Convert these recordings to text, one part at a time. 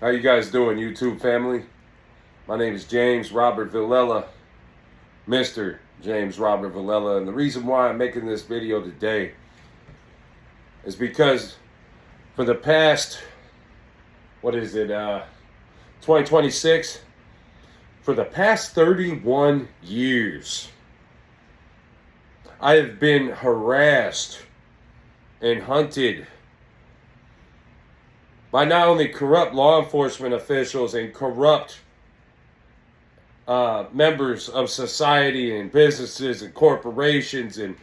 How you guys doing, YouTube family? My name is James Robert Villella, Mr. James Robert Villella, and the reason why I'm making this video today is because for the past, 2026, for the past 31 years, I have been harassed and hunted by not only corrupt law enforcement officials and corrupt members of society and businesses and corporations and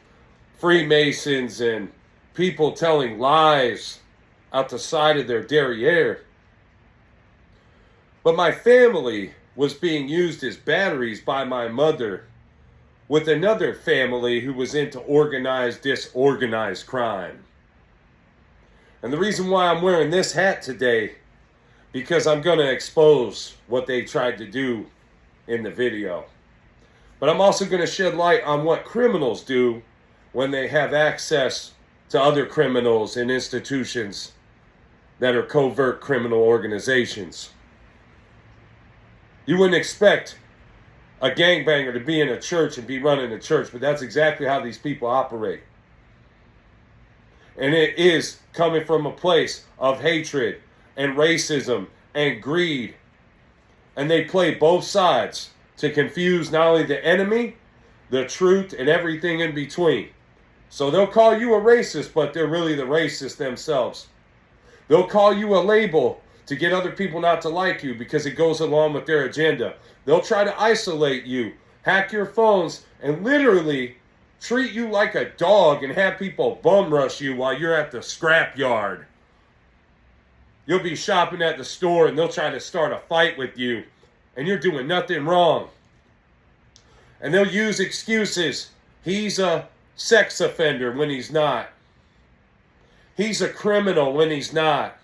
Freemasons and people telling lies out the side of their derriere. But my family was being used as batteries by my mother with another family who was into disorganized crime. And the reason why I'm wearing this hat today, because I'm going to expose what they tried to do in the video. But I'm also going to shed light on what criminals do when they have access to other criminals and institutions that are covert criminal organizations. You wouldn't expect a gangbanger to be in a church and be running a church, but that's exactly how these people operate. And it is coming from a place of hatred and racism and greed. And they play both sides to confuse not only the enemy, the truth, and everything in between. So they'll call you a racist, but they're really the racists themselves. They'll call you a label to get other people not to like you because it goes along with their agenda. They'll try to isolate you, hack your phones, and literally treat you like a dog and have people bum rush you while you're at the scrap yard. You'll be shopping at the store and they'll try to start a fight with you and you're doing nothing wrong. And they'll use excuses. He's a sex offender when he's not. He's a criminal when he's not.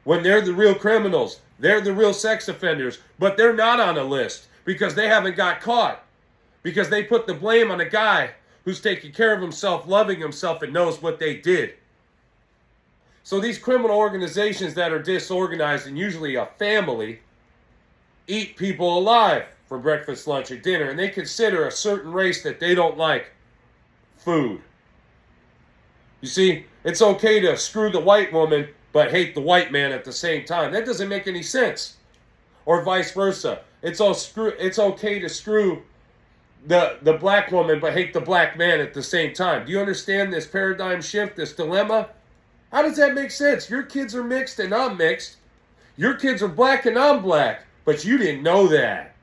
When they're the real criminals, they're the real sex offenders, but they're not on a list because they haven't got caught. Because they put the blame on a guy who's taking care of himself, loving himself, and knows what they did. So these criminal organizations that are disorganized and usually a family eat people alive for breakfast, lunch, and dinner. And they consider a certain race that they don't like food. You see, it's okay to screw the white woman but hate the white man at the same time. That doesn't make any sense. Or vice versa. It's okay to screw the black woman but hate the black man at the same time. Do you understand this paradigm shift, this dilemma? How does that make sense? Your kids are mixed and I'm mixed. Your kids are black and I'm black, but you didn't know that.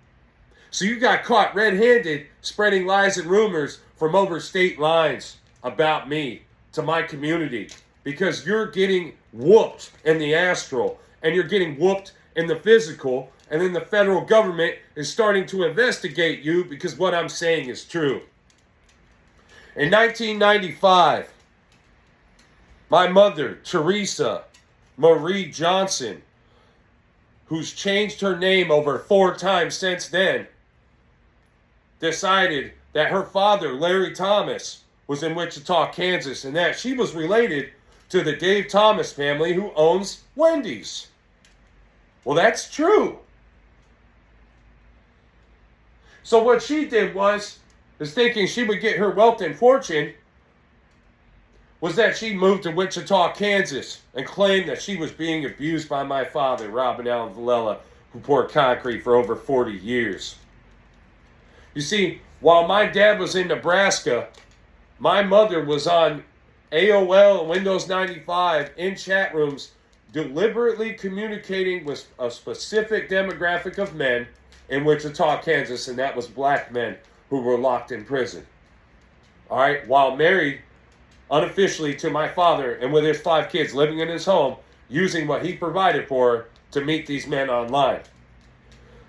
So you got caught red-handed spreading lies and rumors from over state lines about me to my community because you're getting whooped in the astral and you're getting whooped in the physical. And then the federal government is starting to investigate you because what I'm saying is true. In 1995, my mother, Therese Marie Dryden, who's changed her name over 4 times since then, decided that her father, Larry Thomas, was in Wichita, Kansas, and that she was related to the Dave Thomas family who owns Wendy's. Well, that's true. So what she did was thinking she would get her wealth and fortune, was that she moved to Wichita, Kansas, and claimed that she was being abused by my father, Robin Allen Villella, who poured concrete for over 40 years. You see, while my dad was in Nebraska, my mother was on AOL and Windows 95 in chat rooms, deliberately communicating with a specific demographic of men in Wichita, Kansas, and that was black men who were locked in prison. All right, while married unofficially to my father and with his 5 kids living in his home, using what he provided for her to meet these men online.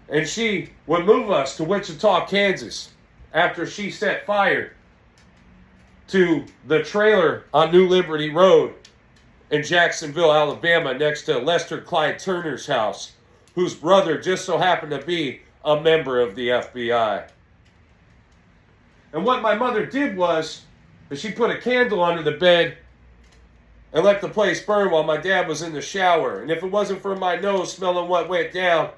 And she would move us to Wichita, Kansas after she set fire to the trailer on New Liberty Road in Jacksonville, Alabama, next to Lester Clyde Turner's house, whose brother just so happened to be a member of the FBI. And what my mother did was she put a candle under the bed and let the place burn while my dad was in the shower. And if it wasn't for my nose smelling what went down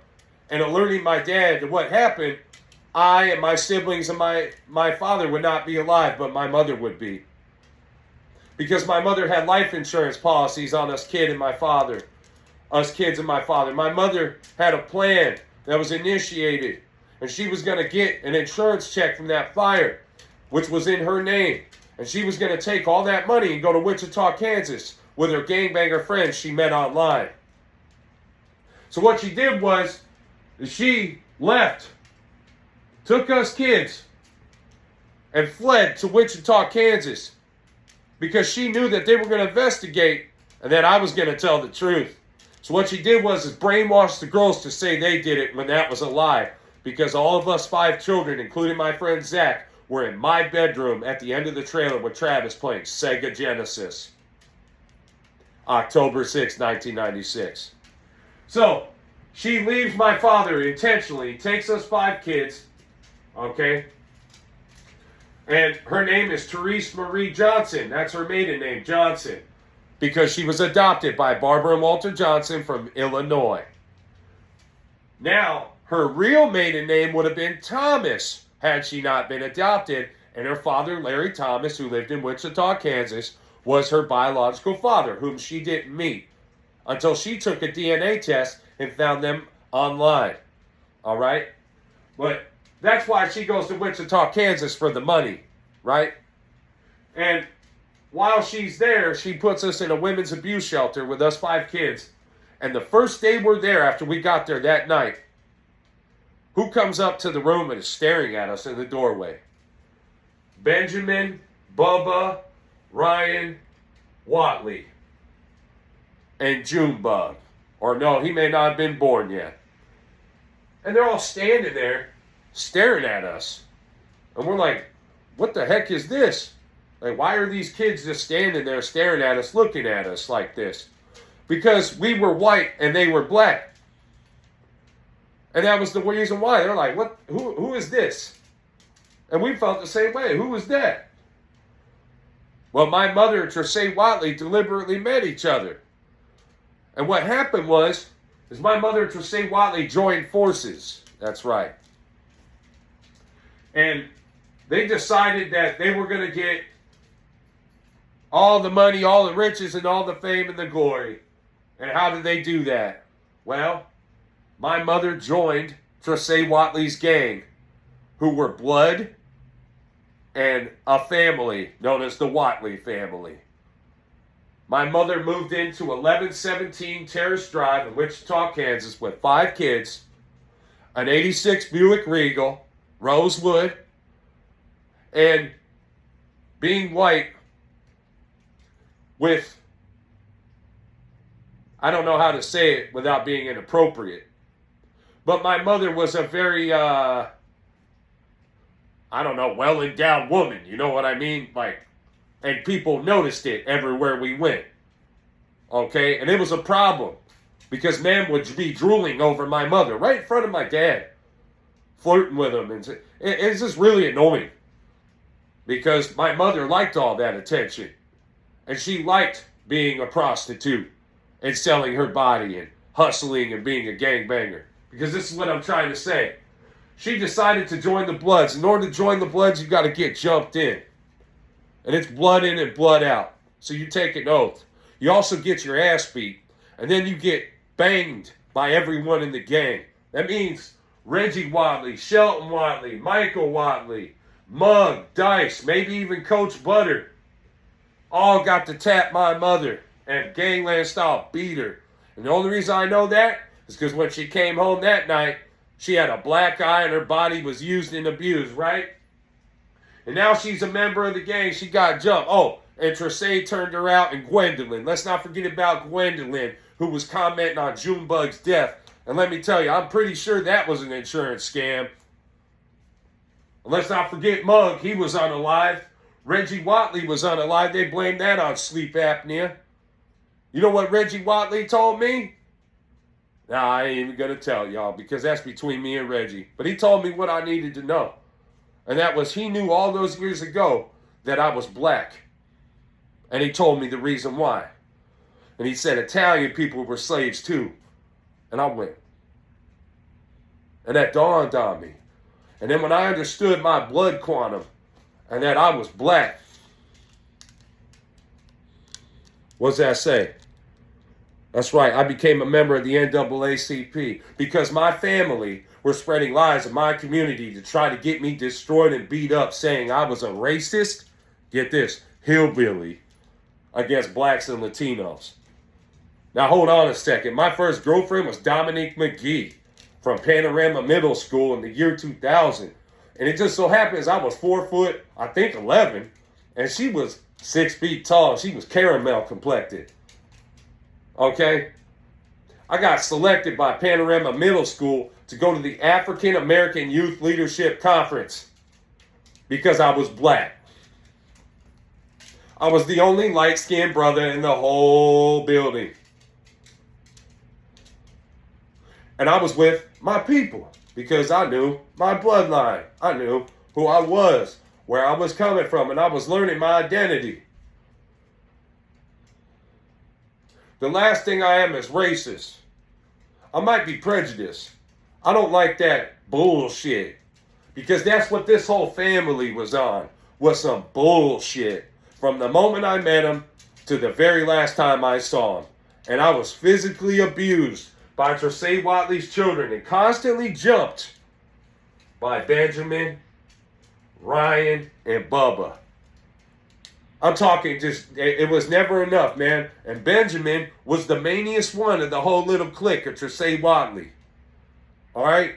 and alerting my dad to what happened, I and my siblings and my father would not be alive, but my mother would be. Because my mother had life insurance policies on us kids and my father. My mother had a plan that was initiated, and she was going to get an insurance check from that fire, which was in her name. And she was going to take all that money and go to Wichita, Kansas with her gangbanger friends she met online. So what she did was she left, took us kids, and fled to Wichita, Kansas, because she knew that they were going to investigate and that I was going to tell the truth. So what she did was brainwash the girls to say they did it when that was a lie, because all of us 5 children, including my friend Zach, were in my bedroom at the end of the trailer with Travis playing Sega Genesis. October 6, 1996. So, she leaves my father intentionally, takes us 5 kids, okay? And her name is Therese Marie Johnson. That's her maiden name, Johnson, because she was adopted by Barbara and Walter Johnson from Illinois. Now, her real maiden name would have been Thomas had she not been adopted, and her father, Larry Thomas, who lived in Wichita, Kansas, was her biological father, whom she didn't meet until she took a DNA test and found them online. All right? But that's why she goes to Wichita, Kansas for the money, right? And while she's there, she puts us in a women's abuse shelter with us 5 kids. And the first day we're there, after we got there that night, who comes up to the room and is staring at us in the doorway? Benjamin, Bubba, Ryan, Watley, and Junebug. Or no, he may not have been born yet. And they're all standing there staring at us. And we're like, what the heck is this? Like, why are these kids just standing there staring at us, looking at us like this? Because we were white and they were black. And that was the reason why. They're like, what? Who is this? And we felt the same way. Who was that? Well, my mother and Therese Watley deliberately met each other. And what happened is my mother and Therese Watley joined forces. That's right. And they decided that they were going to get all the money, all the riches, and all the fame and the glory. And how did they do that? Well, my mother joined Therese Watley's gang, who were blood and a family known as the Watley family. My mother moved into 1117 Terrace Drive in Wichita, Kansas with 5 kids, an 86 Buick Regal, Rosewood, and being white with, I don't know how to say it without being inappropriate, but my mother was a very, well-endowed woman. You know what I mean? And people noticed it everywhere we went. Okay? And it was a problem because men would be drooling over my mother right in front of my dad, flirting with him. And it's just really annoying because my mother liked all that attention. And she liked being a prostitute and selling her body and hustling and being a gangbanger. Because this is what I'm trying to say. She decided to join the Bloods. In order to join the Bloods, you got to get jumped in. And it's blood in and blood out. So you take an oath. You also get your ass beat. And then you get banged by everyone in the gang. That means Reggie Watley, Shelton Watley, Michael Watley, Mug, Dice, maybe even Coach Butter. All got to tap my mother and gangland style beat her. And the only reason I know that is because when she came home that night, she had a black eye and her body was used and abused, right? And now she's a member of the gang. She got jumped. Oh, and Therese turned her out, and Gwendolyn. Let's not forget about Gwendolyn, who was commenting on Junebug's death. And let me tell you, I'm pretty sure that was an insurance scam. And let's not forget Mug. He was unalive. Reggie Watley was unalive. They blamed that on sleep apnea. You know what Reggie Watley told me? Nah, I ain't even going to tell y'all because that's between me and Reggie. But he told me what I needed to know. And that was he knew all those years ago that I was black. And he told me the reason why. And he said Italian people were slaves too. And I went. And that dawned on me. And then when I understood my blood quantum and that I was black, what's that say? That's right, I became a member of the NAACP because my family were spreading lies in my community to try to get me destroyed and beat up, saying I was a racist, get this, hillbilly against blacks and Latinos. Now hold on a second. My first girlfriend was Dominique McGee from Panorama Middle School in the year 2000. And it just so happens I was 4 foot, I think 11, and she was 6 feet tall. She was caramel complected. Okay? I got selected by Panorama Middle School to go to the African American Youth Leadership Conference because I was black. I was the only light-skinned brother in the whole building. And I was with my people because I knew my bloodline. I knew who I was, where I was coming from, and I was learning my identity. The last thing I am is racist. I might be prejudiced. I don't like that bullshit because that's what this whole family was on, was some bullshit. From the moment I met him to the very last time I saw him. And I was physically abused by Therese Watley's children and constantly jumped by Benjamin, Ryan, and Bubba. I'm talking just, it was never enough, man. And Benjamin was the maniest one of the whole little clique of Therese Watley. All right?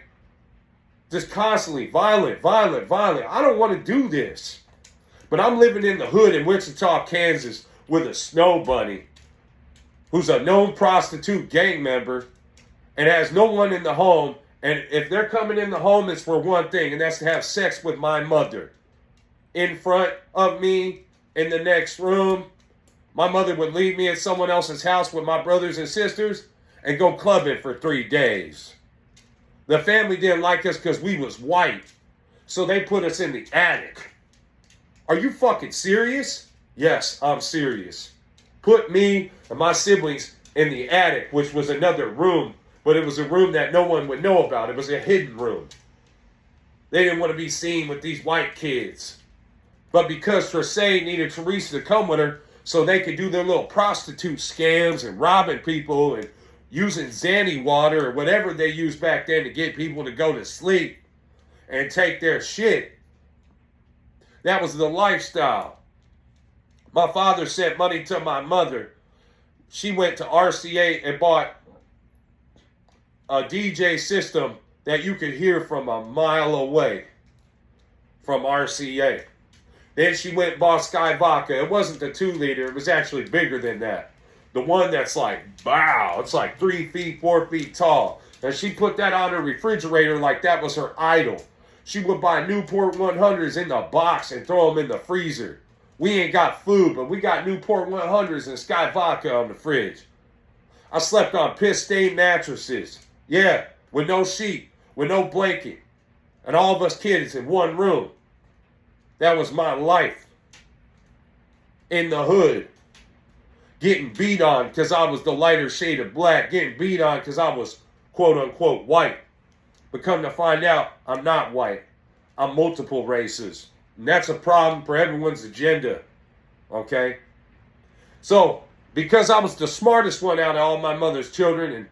Just constantly violent. I don't want to do this. But I'm living in the hood in Wichita, Kansas with a snow bunny who's a known prostitute gang member and has no one in the home. And if they're coming in the home, it's for one thing, and that's to have sex with my mother. In front of me, in the next room. My mother would leave me at someone else's house with my brothers and sisters and go clubbing for 3 days. The family didn't like us because we was white. So they put us in the attic. Are you fucking serious? Yes, I'm serious. Put me and my siblings in the attic, which was another room, but it was a room that no one would know about. It was a hidden room. They didn't want to be seen with these white kids. But because Therese needed Teresa to come with her so they could do their little prostitute scams and robbing people and using Zanny water or whatever they used back then to get people to go to sleep and take their shit. That was the lifestyle. My father sent money to my mother. She went to RCA and bought a DJ system that you could hear from a mile away from RCA. Then she went and bought Sky Vodka. It wasn't the 2-liter. It was actually bigger than that. The one that's like, wow, it's like 3 feet, 4 feet tall. And she put that on her refrigerator like that was her idol. She would buy Newport 100s in the box and throw them in the freezer. We ain't got food, but we got Newport 100s and Sky Vodka on the fridge. I slept on piss-stained mattresses. Yeah, with no sheet, with no blanket. And all of us kids in one room. That was my life. In the hood. Getting beat on because I was the lighter shade of black. Getting beat on because I was quote-unquote white. But come to find out, I'm not white. I'm multiple races. And that's a problem for everyone's agenda. Okay? So, because I was the smartest one out of all my mother's children and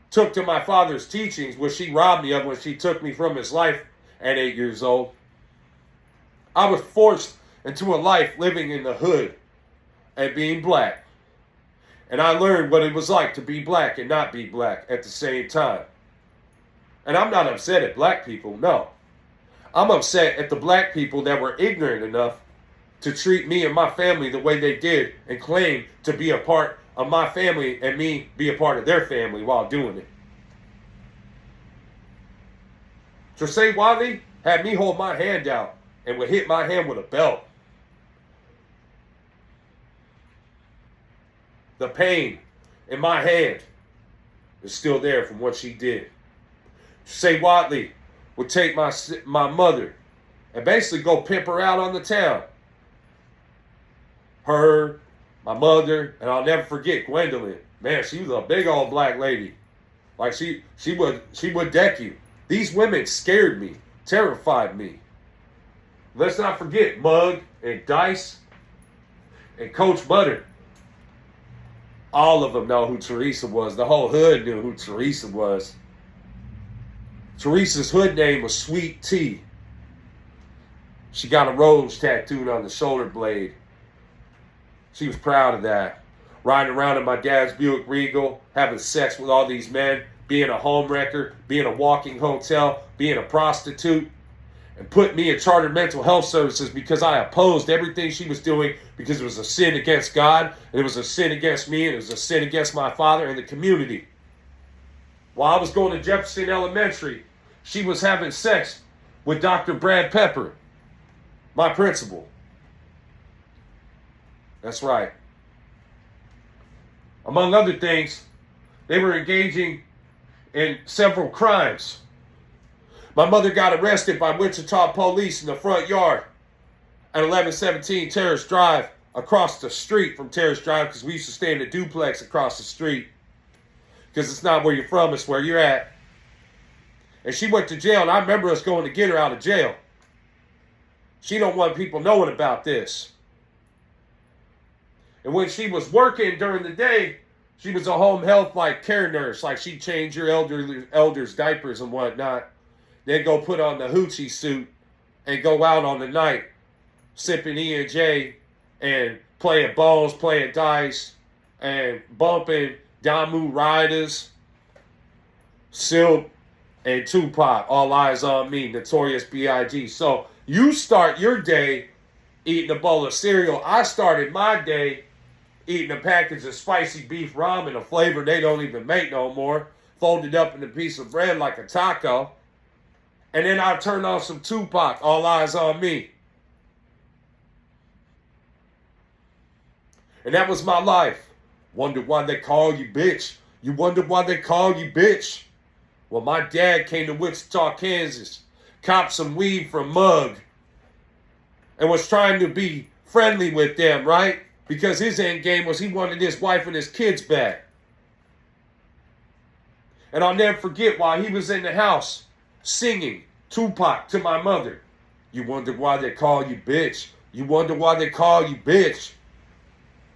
took to my father's teachings, which she robbed me of when she took me from his life at 8 years old, I was forced into a life living in the hood and being black. And I learned what it was like to be black and not be black at the same time. And I'm not upset at black people, no. I'm upset at the black people that were ignorant enough to treat me and my family the way they did and claim to be a part of my family and me be a part of their family while doing it. Therese Watley had me hold my hand out and would hit my hand with a belt. The pain in my hand is still there from what she did. Therese Watley would take my mother and basically go pimp her out on the town. Her, my mother, and I'll never forget Gwendolyn. Man, she was a big old black lady. Like she would deck you. These women scared me, terrified me. Let's not forget Mug and Dice and Coach Butter. All of them know who Teresa was. The whole hood knew who Teresa was. Teresa's hood name was Sweet Tea. She got a rose tattooed on the shoulder blade. She was proud of that. Riding around in my dad's Buick Regal, having sex with all these men, being a homewrecker, being a walking hotel, being a prostitute, and put me in chartered mental health services because I opposed everything she was doing because it was a sin against God, and it was a sin against me, and it was a sin against my father and the community. While I was going to Jefferson Elementary, she was having sex with Dr. Brad Pepper, my principal. That's right. Among other things, they were engaging in several crimes. My mother got arrested by Wichita police in the front yard at 1117 Terrace Drive, across the street from Terrace Drive, because we used to stay in a duplex across the street. Because it's not where you're from, it's where you're at. And she went to jail, and I remember us going to get her out of jail. She don't want people knowing about this. And when she was working during the day, she was a home health care nurse. Like she'd change your elders' diapers and whatnot. Then go put on the hoochie suit and go out on the night, sipping E&J and playing balls, playing dice, and bumping Damu Riders, Silk, and Tupac. All Eyes on Me, Notorious B.I.G. So you start your day eating a bowl of cereal. I started my day eating a package of spicy beef ramen, a flavor they don't even make no more, folded up in a piece of bread like a taco. And then I turned on some Tupac, All Eyes on Me. And that was my life. Wonder why they call you bitch. You wonder why they call you bitch. Well, my dad came to Wichita, Kansas, copped some weed from Mug, and was trying to be friendly with them, right? Because his end game was he wanted his wife and his kids back. And I'll never forget while he was in the house singing Tupac to my mother. You wonder why they call you bitch. You wonder why they call you bitch.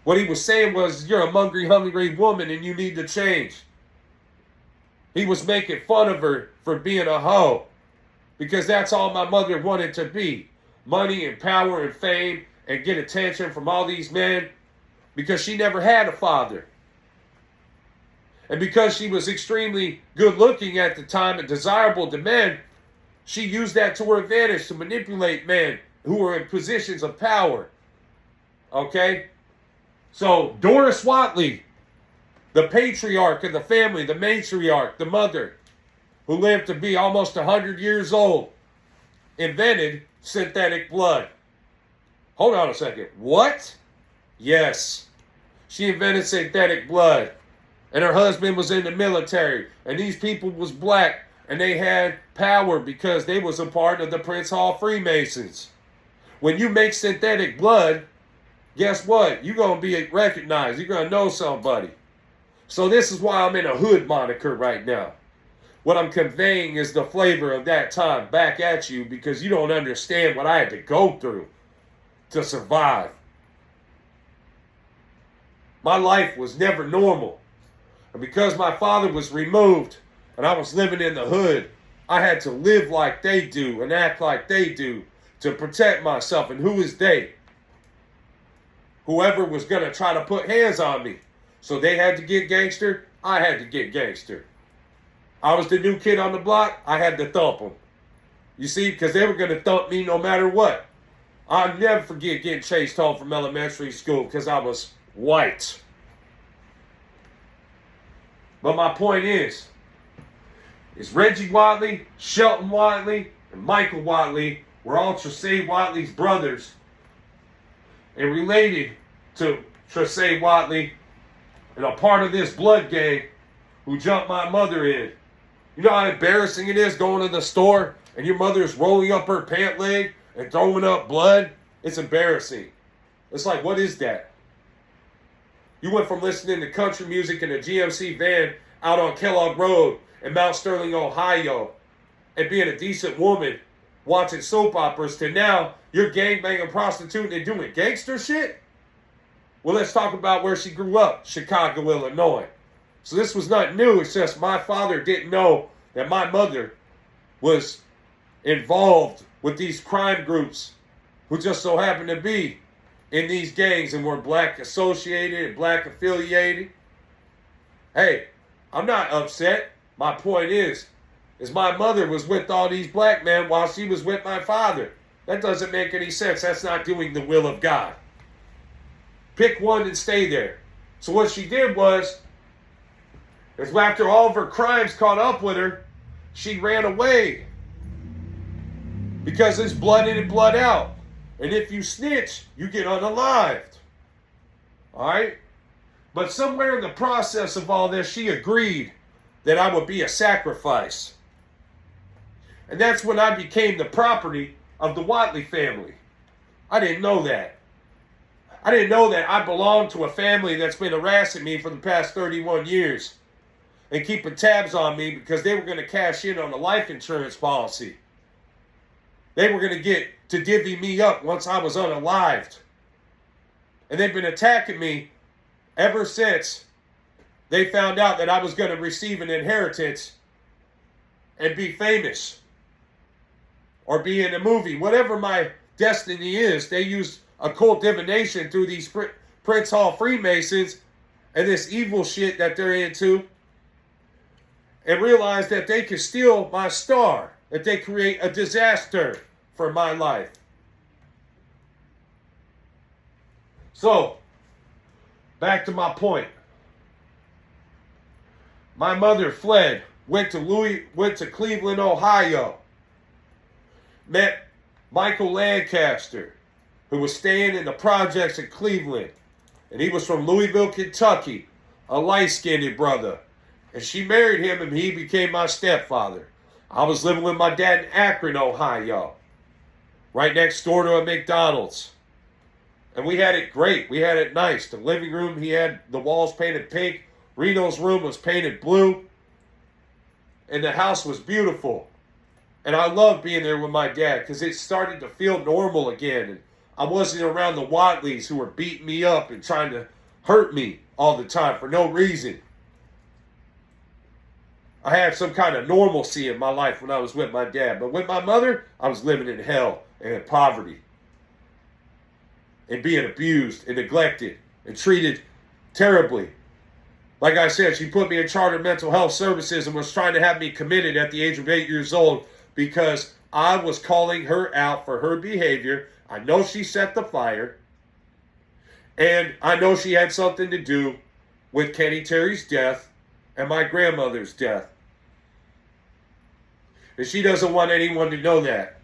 What he was saying was, you're a hungry woman and you need to change. He was making fun of her for being a hoe. Because that's all my mother wanted to be. Money and power and fame and get attention from all these men. Because she never had a father. And because she was extremely good looking at the time and desirable to men, she used that to her advantage to manipulate men who were in positions of power. Okay? So Doris Watley, the patriarch of the family, the matriarch, the mother, who lived to be almost 100 years old, invented synthetic blood. Hold on a second. What? Yes. She invented synthetic blood. And her husband was in the military. And these people was black. And they had power because they was a part of the Prince Hall Freemasons. When you make synthetic blood, guess what? You're going to be recognized. You're going to know somebody. So this is why I'm in a hood moniker right now. What I'm conveying is the flavor of that time back at you because you don't understand what I had to go through to survive. My life was never normal. And because my father was removed and I was living in the hood, I had to live like they do and act like they do to protect myself. And who is they? Whoever was going to try to put hands on me. So they had to get gangster, I had to get gangster. I was the new kid on the block, I had to thump them. You see, because they were going to thump me no matter what. I'll never forget getting chased home from elementary school because I was white. But my point is Reggie Watley, Shelton Watley, and Michael Watley were all Therese Watley's brothers and related to Therese Watley and a part of this blood gang who jumped my mother in. You know how embarrassing it is going to the store and your mother is rolling up her pant leg and throwing up blood? It's embarrassing. It's like, what is that? You went from listening to country music in a GMC van out on Kellogg Road in Mount Sterling, Ohio, and being a decent woman watching soap operas to now you're gangbanging, prostituting, and doing gangster shit? Well, let's talk about where she grew up, Chicago, Illinois. So this was not new. It's just my father didn't know that my mother was involved with these crime groups who just so happened to be in these gangs and were black associated and black affiliated. Hey, I'm not upset. My point is my mother was with all these black men while she was with my father. That doesn't make any sense. That's not doing the will of God. Pick one and stay there. So what she did was after all of her crimes caught up with her, she ran away. Because it's blood in and blood out. And if you snitch, you get unalived. Alright? But somewhere in the process of all this, she agreed that I would be a sacrifice. And that's when I became the property of the Watley family. I didn't know that. I didn't know that I belonged to a family that's been harassing me for the past 31 years and keeping tabs on me because they were going to cash in on a life insurance policy. They were going to get to divvy me up once I was unalived. And they've been attacking me ever since they found out that I was going to receive an inheritance and be famous or be in a movie. Whatever my destiny is, they use occult divination through these Prince Hall Freemasons and this evil shit that they're into, and realize that they can steal my star, that they create a disaster for my life. So, back to my point. My mother fled, went to Cleveland, Ohio, met Michael Lancaster, who was staying in the projects in Cleveland. And he was from Louisville, Kentucky, a light-skinned brother. And she married him and he became my stepfather. I was living with my dad in Akron, Ohio, right next door to a McDonald's. And we had it great. We had it nice. The living room, he had the walls painted pink. Reno's room was painted blue. And the house was beautiful. And I loved being there with my dad because it started to feel normal again. And I wasn't around the Watleys who were beating me up and trying to hurt me all the time for no reason. I had some kind of normalcy in my life when I was with my dad. But with my mother, I was living in hell and in poverty. And being abused and neglected and treated terribly. Like I said, she put me in charter mental health services and was trying to have me committed at the age of 8 years old because I was calling her out for her behavior. I know she set the fire. And I know she had something to do with Kenny Terry's death and my grandmother's death. And she doesn't want anyone to know that.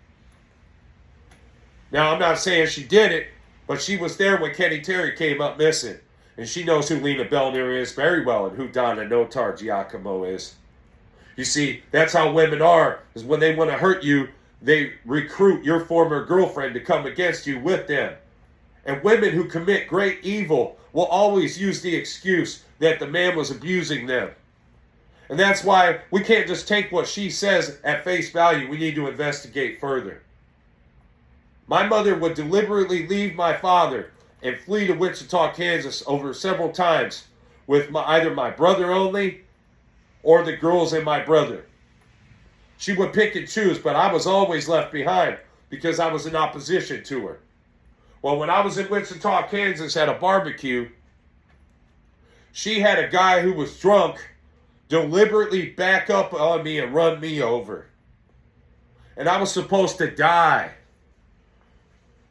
Now, I'm not saying she did it, but she was there when Kenny Terry came up missing. And she knows who Lena Belner is very well and who Donna Notar Giacomo is. You see, that's how women are, is when they want to hurt you, they recruit your former girlfriend to come against you with them. And women who commit great evil will always use the excuse that the man was abusing them. And that's why we can't just take what she says at face value. We need to investigate further. My mother would deliberately leave my father and flee to Wichita, Kansas over several times with either my brother only or the girls and my brother. She would pick and choose, but I was always left behind because I was in opposition to her. Well, when I was in Wichita, Kansas at a barbecue, she had a guy who was drunk deliberately back up on me and run me over. And I was supposed to die.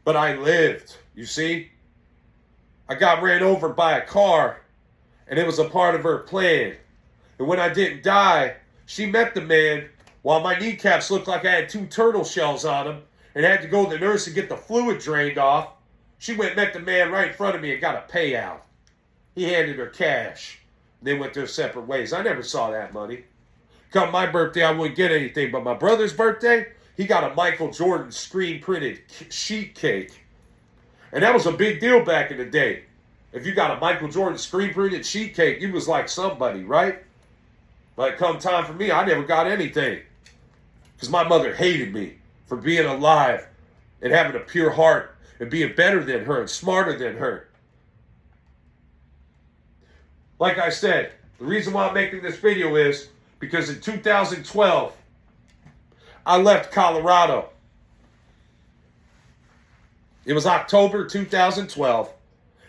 But I lived, you see? I got ran over by a car, and it was a part of her plan. And when I didn't die, she met the man while my kneecaps looked like I had 2 turtle shells on them and had to go to the nurse and get the fluid drained off. She went and met the man right in front of me and got a payout. He handed her cash. They went their separate ways. I never saw that money. Come my birthday, I wouldn't get anything, but my brother's birthday, he got a Michael Jordan screen-printed sheet cake. And that was a big deal back in the day. If you got a Michael Jordan screen printed sheet cake, you was like somebody, right? But come time for me, I never got anything. Because my mother hated me for being alive and having a pure heart and being better than her and smarter than her. Like I said, the reason why I'm making this video is because in 2012, I left Colorado. It was October 2012,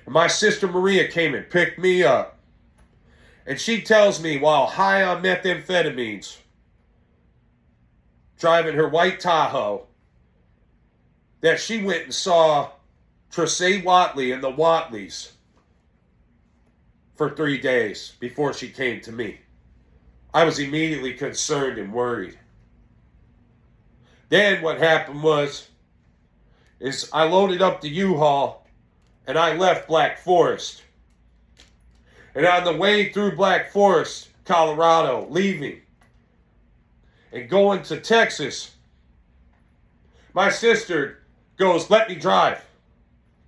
and my sister Maria came and picked me up. And she tells me while high on methamphetamines, driving her white Tahoe, that she went and saw Therese Watley and the Watleys for 3 days before she came to me. I was immediately concerned and worried. Then what happened is I loaded up the U-Haul and I left Black Forest. And on the way through Black Forest, Colorado, leaving and going to Texas, my sister goes, "Let me drive."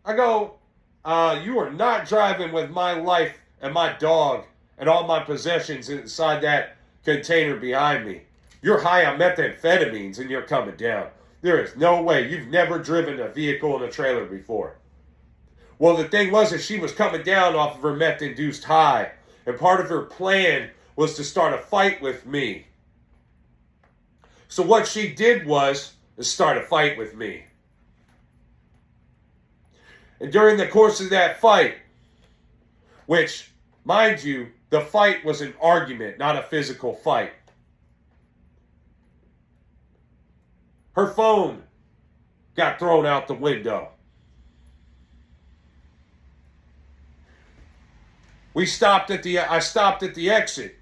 I go, "You are not driving with my life and my dog and all my possessions inside that container behind me. You're high on methamphetamines and you're coming down. There is no way. You've never driven a vehicle in a trailer before." Well, the thing was that she was coming down off of her meth-induced high, and part of her plan was to start a fight with me. So what she did was start a fight with me. And during the course of that fight, which, mind you, the fight was an argument, not a physical fight. Her phone got thrown out the window. I stopped at the exit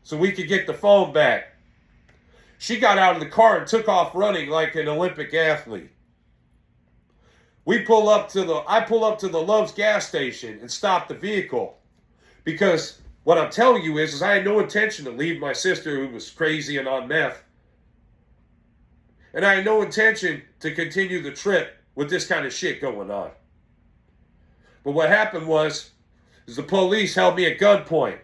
so we could get the phone back. She got out of the car and took off running like an Olympic athlete. I pull up to the Love's gas station and stop the vehicle, because what I'm telling you is I had no intention to leave my sister, who was crazy and on meth. And I had no intention to continue the trip with this kind of shit going on. But what happened was the police held me at gunpoint.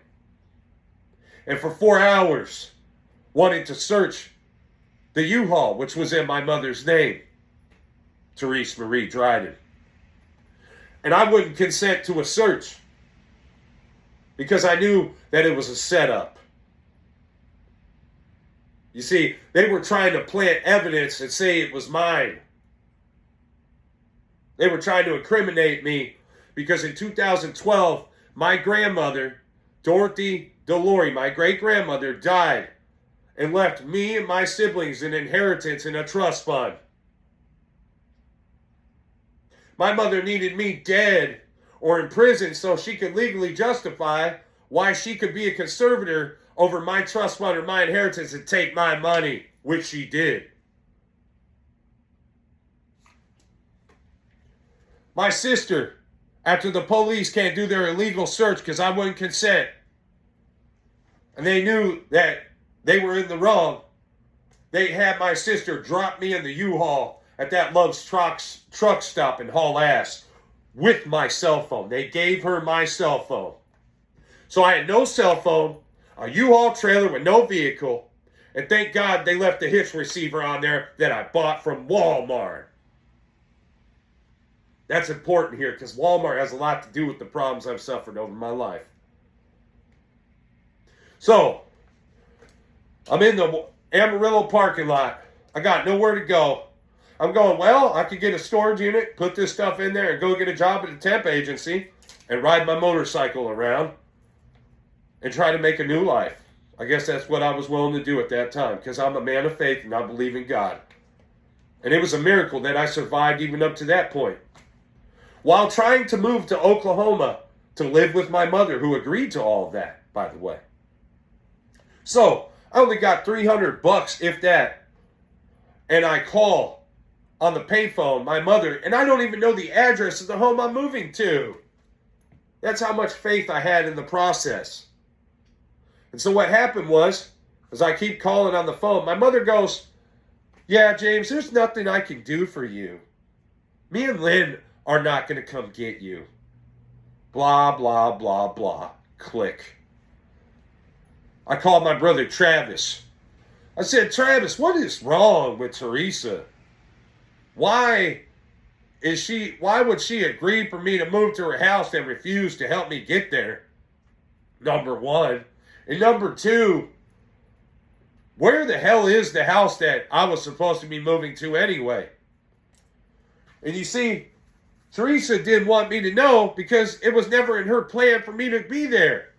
And for 4 hours, wanted to search the U-Haul, which was in my mother's name, Therese Marie Dryden. And I wouldn't consent to a search because I knew that it was a setup. You see, they were trying to plant evidence and say it was mine. They were trying to incriminate me because in 2012, my grandmother, Dorothy DeLory, my great-grandmother, died and left me and my siblings an inheritance in a trust fund. My mother needed me dead or in prison so she could legally justify why she could be a conservator over my trust fund or my inheritance and take my money, which she did. My sister, after the police can't do their illegal search because I wouldn't consent, and they knew that they were in the wrong, they had my sister drop me in the U-Haul at that Love's truck stop and haul ass with my cell phone. They gave her my cell phone. So I had no cell phone, a U-Haul trailer with no vehicle, and thank God they left the hitch receiver on there that I bought from Walmart. That's important here because Walmart has a lot to do with the problems I've suffered over my life. So, I'm in the Amarillo parking lot. I got nowhere to go. I'm going, well, I could get a storage unit, put this stuff in there, and go get a job at a temp agency and ride my motorcycle around and try to make a new life. I guess that's what I was willing to do at that time because I'm a man of faith and I believe in God. And it was a miracle that I survived even up to that point. While trying to move to Oklahoma to live with my mother, who agreed to all of that, by the way. So, I only got $300, if that. And I call on the payphone my mother, and I don't even know the address of the home I'm moving to. That's how much faith I had in the process. And so what happened was, as I keep calling on the phone, my mother goes, "Yeah, James, there's nothing I can do for you. Me and Lynn are not going to come get you." Blah, blah, blah, blah. Click. I called my brother Travis. I said, Travis, what is wrong with Teresa? Why would she agree for me to move to her house and refuse to help me get there? Number one. And number two, where the hell is the house that I was supposed to be moving to anyway? And you see, Teresa didn't want me to know because it was never in her plan for me to be there.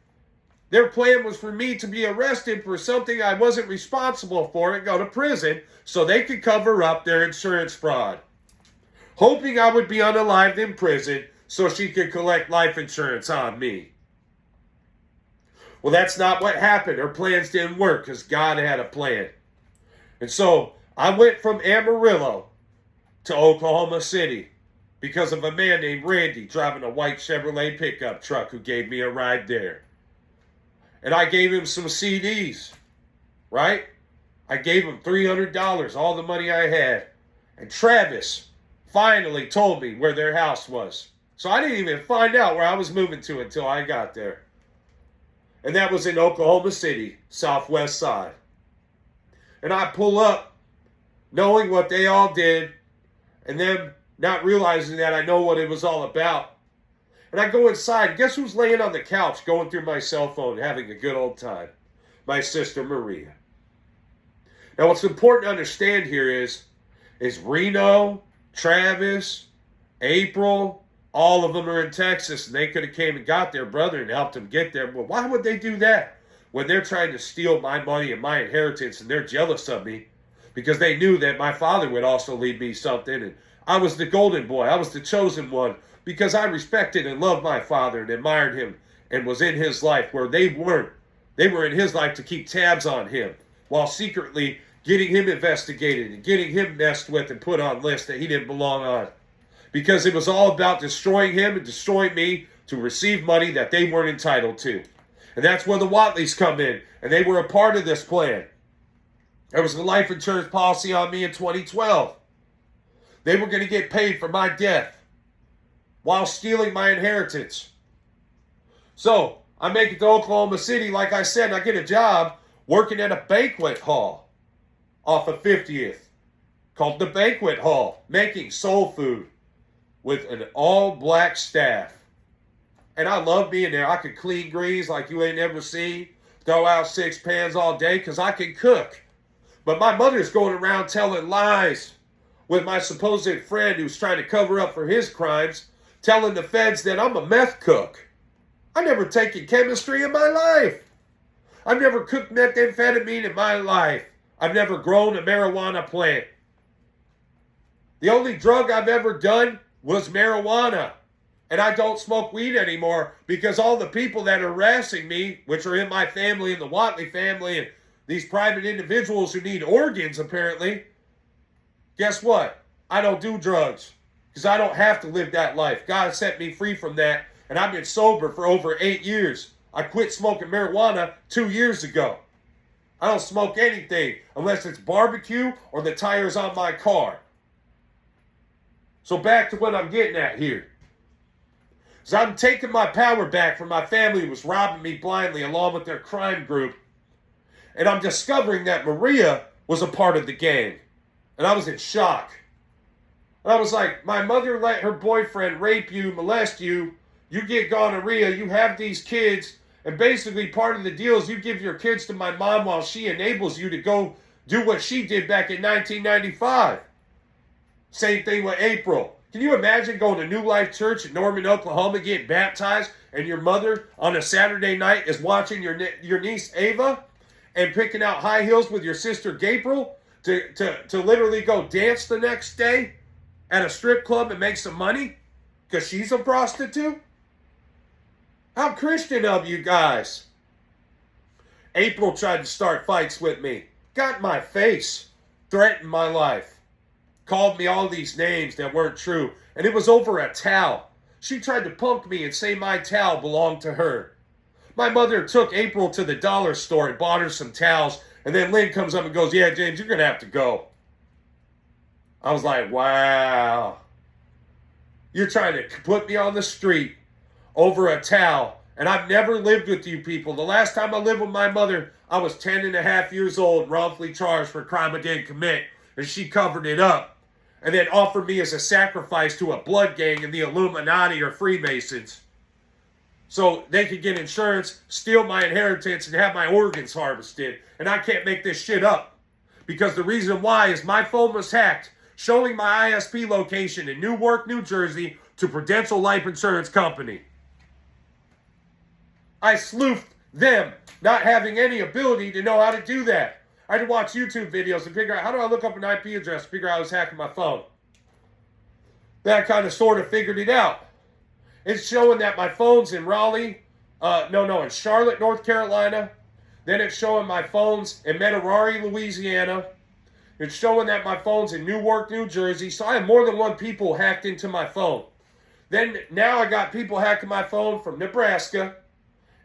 Their plan was for me to be arrested for something I wasn't responsible for and go to prison so they could cover up their insurance fraud. Hoping I would be unalived in prison so she could collect life insurance on me. Well, that's not what happened. Her plans didn't work because God had a plan. And so I went from Amarillo to Oklahoma City because of a man named Randy driving a white Chevrolet pickup truck who gave me a ride there. And I gave him some CDs, right? I gave him $300, all the money I had. And Travis finally told me where their house was. So I didn't even find out where I was moving to until I got there. And that was in Oklahoma City, southwest side. And I pull up knowing what they all did and then not realizing that I know what it was all about. And I go inside. Guess who's laying on the couch going through my cell phone having a good old time? My sister Maria. Now what's important to understand here is Reno, Travis, April, all of them are in Texas, and they could have came and got their brother and helped him get there. But why would they do that when they're trying to steal my money and my inheritance and they're jealous of me because they knew that my father would also leave me something and I was the golden boy. I was the chosen one because I respected and loved my father and admired him and was in his life where they weren't. They were in his life to keep tabs on him while secretly getting him investigated and getting him messed with and put on lists that he didn't belong on. Because it was all about destroying him and destroying me to receive money that they weren't entitled to. And that's where the Watleys come in. And they were a part of this plan. There was a life insurance policy on me in 2012. They were going to get paid for my death while stealing my inheritance. So I make it to Oklahoma City, like I said, and I get a job working at a banquet hall off of 50th called the Banquet Hall, making soul food with an all-black staff. And I love being there. I could clean grease like you ain't never seen, throw out 6 pans all day because I can cook. But my mother's going around telling lies with my supposed friend who's trying to cover up for his crimes, telling the feds that I'm a meth cook. I've never taken chemistry in my life. I've never cooked methamphetamine in my life. I've never grown a marijuana plant. The only drug I've ever done was marijuana. And I don't smoke weed anymore because all the people that are harassing me, which are in my family and the Watley family and these private individuals who need organs apparently, guess what? I don't do drugs because I don't have to live that life. God set me free from that, and I've been sober for over 8 years. I quit smoking marijuana 2 years ago. I don't smoke anything unless it's barbecue or the tires on my car. So back to what I'm getting at here. So I'm taking my power back from my family who was robbing me blindly along with their crime group. And I'm discovering that Maria was a part of the gang. And I was in shock. And I was like, my mother let her boyfriend rape you, molest you. You get gonorrhea. You have these kids. And basically part of the deal is you give your kids to my mom while she enables you to go do what she did back in 1995. Same thing with April. Can you imagine going to New Life Church in Norman, Oklahoma, getting baptized, and your mother on a Saturday night is watching your niece Ava and picking out high heels with your sister Gabriel to literally go dance the next day at a strip club and make some money because she's a prostitute? How Christian of you guys. April tried to start fights with me. Got in my face. Threatened my life. Called me all these names that weren't true. And it was over a towel. She tried to punk me and say my towel belonged to her. My mother took April to the dollar store and bought her some towels. And then Lynn comes up and goes, yeah, James, you're going to have to go. I was like, wow. You're trying to put me on the street over a towel. And I've never lived with you people. The last time I lived with my mother, I was 10 and a half years old, wrongfully charged for a crime I didn't commit. And she covered it up. And then offered me as a sacrifice to a blood gang in the Illuminati or Freemasons. So they could get insurance, steal my inheritance, and have my organs harvested. And I can't make this shit up. Because the reason why is my phone was hacked, showing my ISP location in Newark, New Jersey to Prudential Life Insurance Company. I sleuthed them, not having any ability to know how to do that. I had to watch YouTube videos and figure out, how do I look up an IP address to figure out I was hacking my phone? Then I kind of sort of figured it out. It's showing that my phone's in Raleigh, in Charlotte, North Carolina. Then it's showing my phone's in Metarari, Louisiana. It's showing that my phone's in Newark, New Jersey. So I have more than one people hacked into my phone. Then now I got people hacking my phone from Nebraska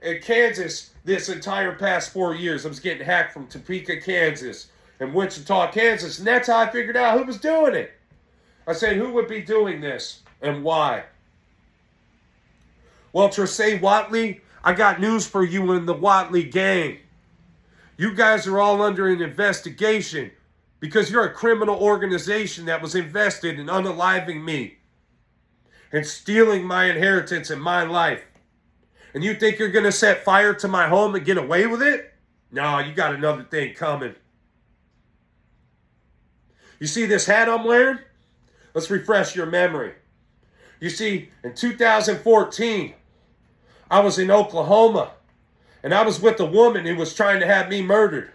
and Kansas this entire past 4 years. I was getting hacked from Topeka, Kansas and Wichita, Kansas. And that's how I figured out who was doing it. I said, who would be doing this and why? Well, Therese Watley, I got news for you in the Watley gang. You guys are all under an investigation because you're a criminal organization that was invested in unaliving me and stealing my inheritance and my life. And you think you're going to set fire to my home and get away with it? No, you got another thing coming. You see this hat I'm wearing? Let's refresh your memory. You see, in 2014, I was in Oklahoma, and I was with a woman who was trying to have me murdered.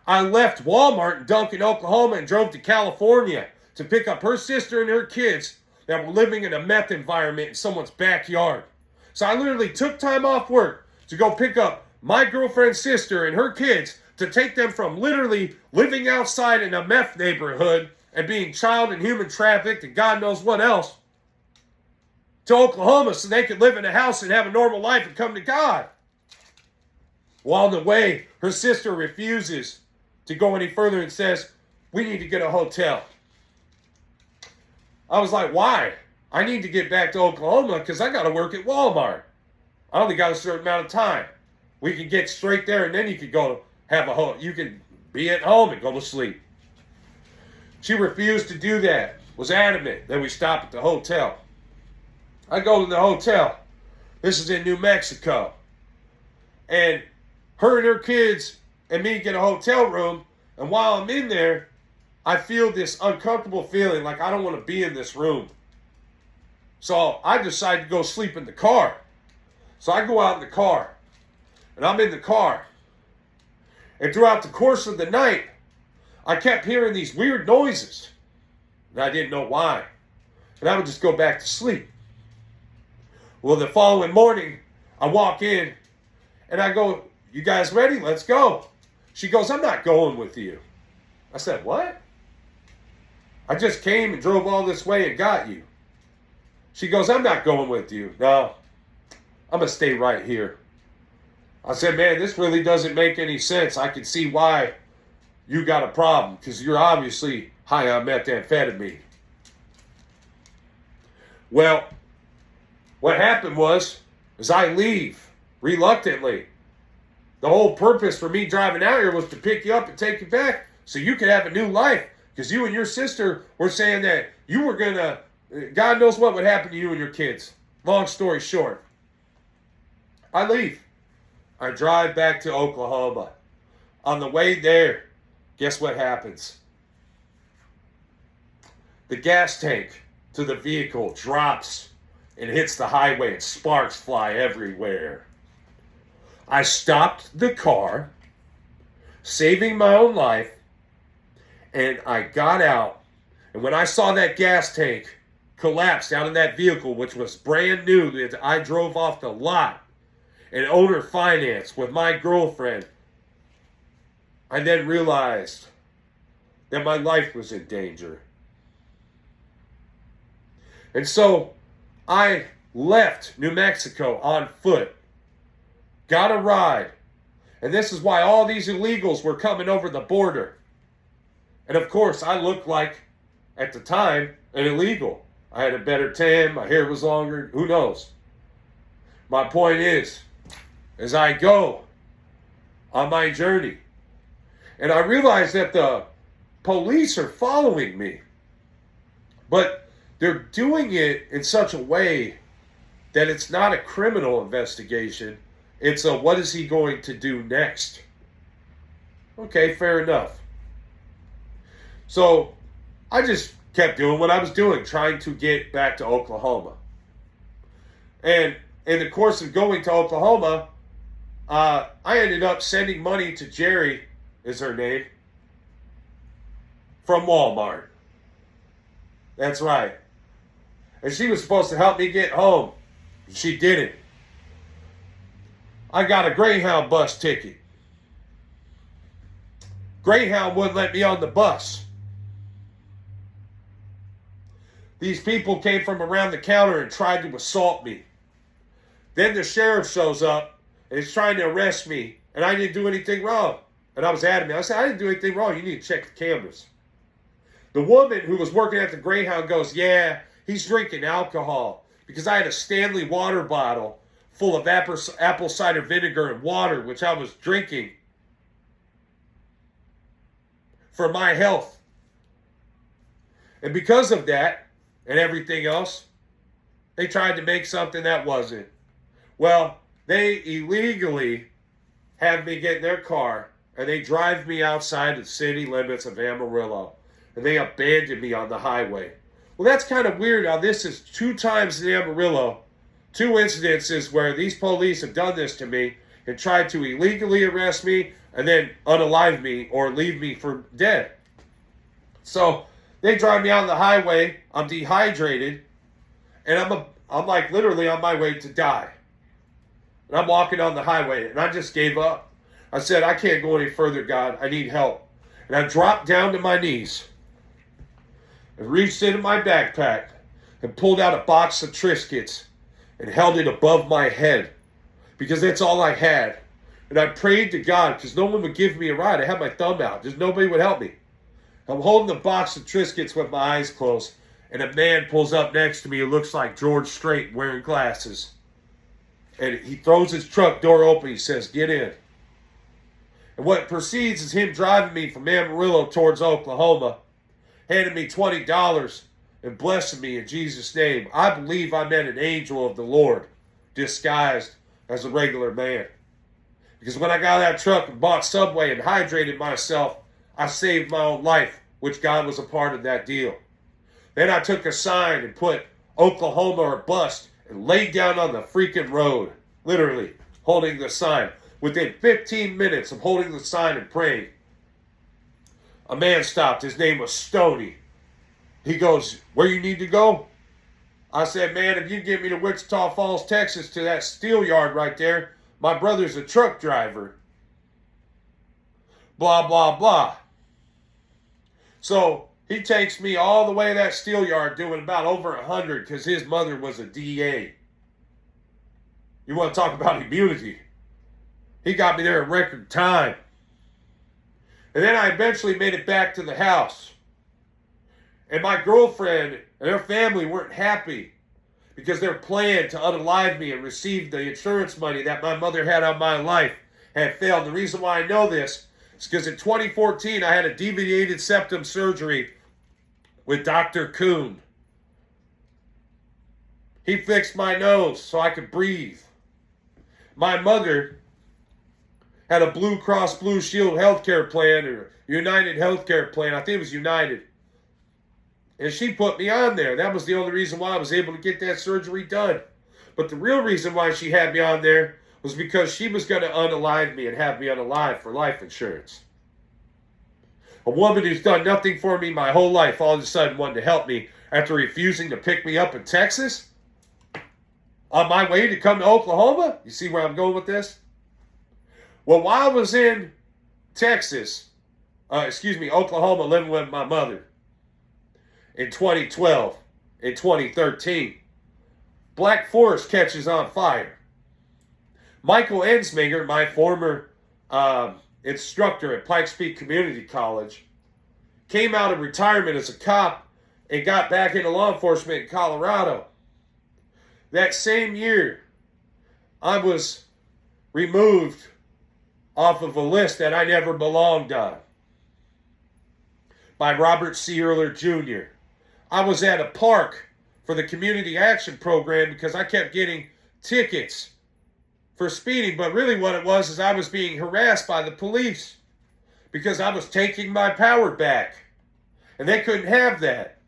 I left Walmart in Duncan, Oklahoma, and drove to California to pick up her sister and her kids that were living in a meth environment in someone's backyard. So I literally took time off work to go pick up my girlfriend's sister and her kids to take them from literally living outside in a meth neighborhood and being child and human trafficked and God knows what else to Oklahoma so they could live in a house and have a normal life and come to God. Well, on the way, her sister refuses to go any further and says, we need to get a hotel. I was like, why? I need to get back to Oklahoma because I got to work at Walmart. I only got a certain amount of time. We can get straight there and then you could go have a home. You can be at home and go to sleep. She refused to do that, was adamant that we stop at the hotel. I go to the hotel. This is in New Mexico. And her and her kids and me get a hotel room. And while I'm in there, I feel this uncomfortable feeling like I don't want to be in this room. So I decide to go sleep in the car. So I go out in the car. And I'm in the car. And throughout the course of the night, I kept hearing these weird noises. And I didn't know why. And I would just go back to sleep. Well, the following morning, I walk in. And I go, you guys ready? Let's go. She goes, I'm not going with you. I said, what? I just came and drove all this way and got you. She goes, I'm not going with you. No, I'm going to stay right here. I said, man, this really doesn't make any sense. I can see why you got a problem because you're obviously high on methamphetamine. Well, what happened was I leave reluctantly. The whole purpose for me driving out here was to pick you up and take you back so you could have a new life because you and your sister were saying that you were going to, God knows what would happen to you and your kids. Long story short, I leave. I drive back to Oklahoma. On the way there, guess what happens? The gas tank to the vehicle drops and hits the highway and sparks fly everywhere. I stopped the car, saving my own life, and I got out. And when I saw that gas tank collapse out of that vehicle, which was brand new, that I drove off the lot and owner finance with my girlfriend, I then realized that my life was in danger. And so I left New Mexico on foot, got a ride, and this is why all these illegals were coming over the border. And of course, I looked like, at the time, an illegal. I had a better tan, my hair was longer, who knows. My point is, as I go on my journey, and I realize that the police are following me, but they're doing it in such a way that it's not a criminal investigation. It's a, what is he going to do next? Okay, fair enough. So I just kept doing what I was doing, trying to get back to Oklahoma. And in the course of going to Oklahoma, I ended up sending money to Jerry, is her name, from Walmart. That's right. And she was supposed to help me get home. She didn't. I got a Greyhound bus ticket. Greyhound wouldn't let me on the bus. These people came from around the counter and tried to assault me. Then the sheriff shows up and is trying to arrest me, and I didn't do anything wrong. And I was adamant. I said, I didn't do anything wrong. You need to check the cameras. The woman who was working at the Greyhound goes, yeah, he's drinking alcohol. Because I had a Stanley water bottle full of apple cider vinegar and water, which I was drinking for my health. And because of that and everything else, they tried to make something that wasn't. Well, they illegally have me get in their car and they drive me outside the city limits of Amarillo. And they abandoned me on the highway. Well, that's kind of weird. Now, this is 2 times in Amarillo, 2 incidences where these police have done this to me and tried to illegally arrest me and then unalive me or leave me for dead. So they drive me out on the highway. I'm dehydrated, and I'm like literally on my way to die. And I'm walking on the highway, and I just gave up. I said, I can't go any further, God. I need help. And I dropped down to my knees and reached into my backpack and pulled out a box of Triscuits and held it above my head because that's all I had. And I prayed to God because no one would give me a ride. I had my thumb out. Just nobody would help me. I'm holding the box of Triscuits with my eyes closed, and a man pulls up next to me who looks like George Strait wearing glasses. And he throws his truck door open. He says, get in. And what proceeds is him driving me from Amarillo towards Oklahoma, handing me $20 and blessing me in Jesus' name. I believe I met an angel of the Lord disguised as a regular man. Because when I got out of that truck and bought Subway and hydrated myself, I saved my own life, which God was a part of that deal. Then I took a sign and put Oklahoma or bust and laid down on the freaking road, literally holding the sign. Within 15 minutes of holding the sign and praying, a man stopped. His name was Stoney. He goes, where you need to go? I said, man, if you get me to Wichita Falls, Texas, to that steel yard right there, my brother's a truck driver. Blah, blah, blah. So he takes me all the way to that steel yard doing about over 100 because his mother was a DA. You want to talk about immunity? He got me there in record time. And then I eventually made it back to the house. And my girlfriend and her family weren't happy because their plan to unalive me and receive the insurance money that my mother had on my life had failed. The reason why I know this is because in 2014 I had a deviated septum surgery with Dr. Kuhn. He fixed my nose so I could breathe. My mother had a Blue Cross Blue Shield healthcare plan or United healthcare plan. I think it was United. And she put me on there. That was the only reason why I was able to get that surgery done. But the real reason why she had me on there was because she was going to unalive me and have me unalive for life insurance. A woman who's done nothing for me my whole life all of a sudden wanted to help me after refusing to pick me up in Texas? On my way to come to Oklahoma? You see where I'm going with this? Well, while I was in Oklahoma, living with my mother in 2012, in 2013, Black Forest catches on fire. Michael Ensminger, my former instructor at Pikes Peak Community College, came out of retirement as a cop and got back into law enforcement in Colorado. That same year, I was removed off of a list that I never belonged on by Robert C. Earler Jr. I was at a park for the community action program because I kept getting tickets for speeding, but really what it was is I was being harassed by the police because I was taking my power back, and they couldn't have that.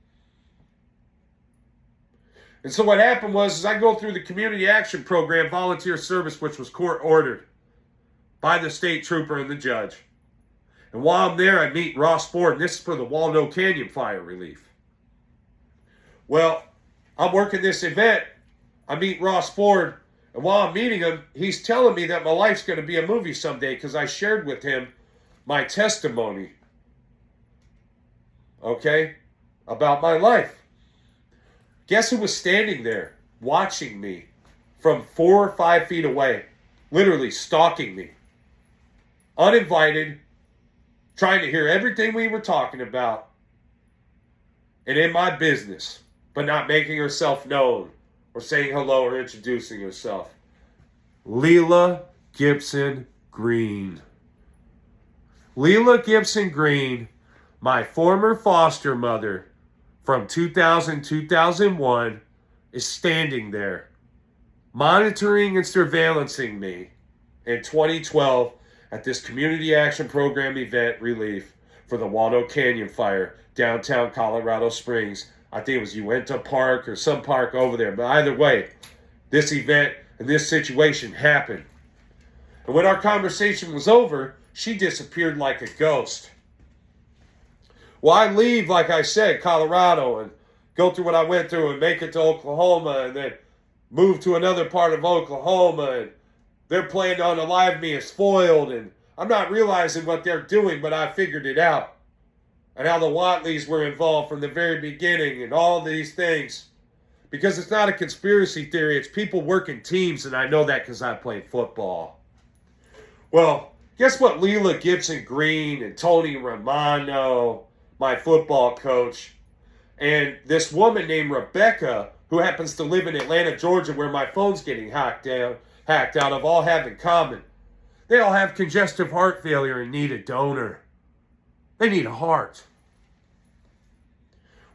And so what happened was is I go through the community action program volunteer service, which was court ordered by the state trooper and the judge. And while I'm there, I meet Ross Ford, and this is for the Waldo Canyon fire relief. Well, I'm working this event. I meet Ross Ford, and while I'm meeting him, he's telling me that my life's going to be a movie someday because I shared with him my testimony, okay, about my life. Guess who was standing there watching me from 4 or 5 feet away, literally stalking me, uninvited, trying to hear everything we were talking about, and in my business, but not making herself known or saying hello or introducing herself. Leela Gibson Green. Leela Gibson Green, my former foster mother from 2000-2001, is standing there, monitoring and surveillancing me in 2012 at this community action program event relief for the Waldo Canyon fire, downtown Colorado Springs. I think it was Uinta Park or some park over there. But either way, this event and this situation happened. And when our conversation was over, she disappeared like a ghost. Well, I leave, like I said, Colorado and go through what I went through and make it to Oklahoma and then move to another part of Oklahoma, and they're planning on alive me as foiled, and I'm not realizing what they're doing, but I figured it out. And how the Watleys were involved from the very beginning and all these things. Because it's not a conspiracy theory, it's people working teams, and I know that because I played football. Well, guess what Leela Gibson Green and Tony Romano, my football coach, and this woman named Rebecca, who happens to live in Atlanta, Georgia, where my phone's getting hacked out of, all have in common. They all have congestive heart failure and need a donor. They need a heart.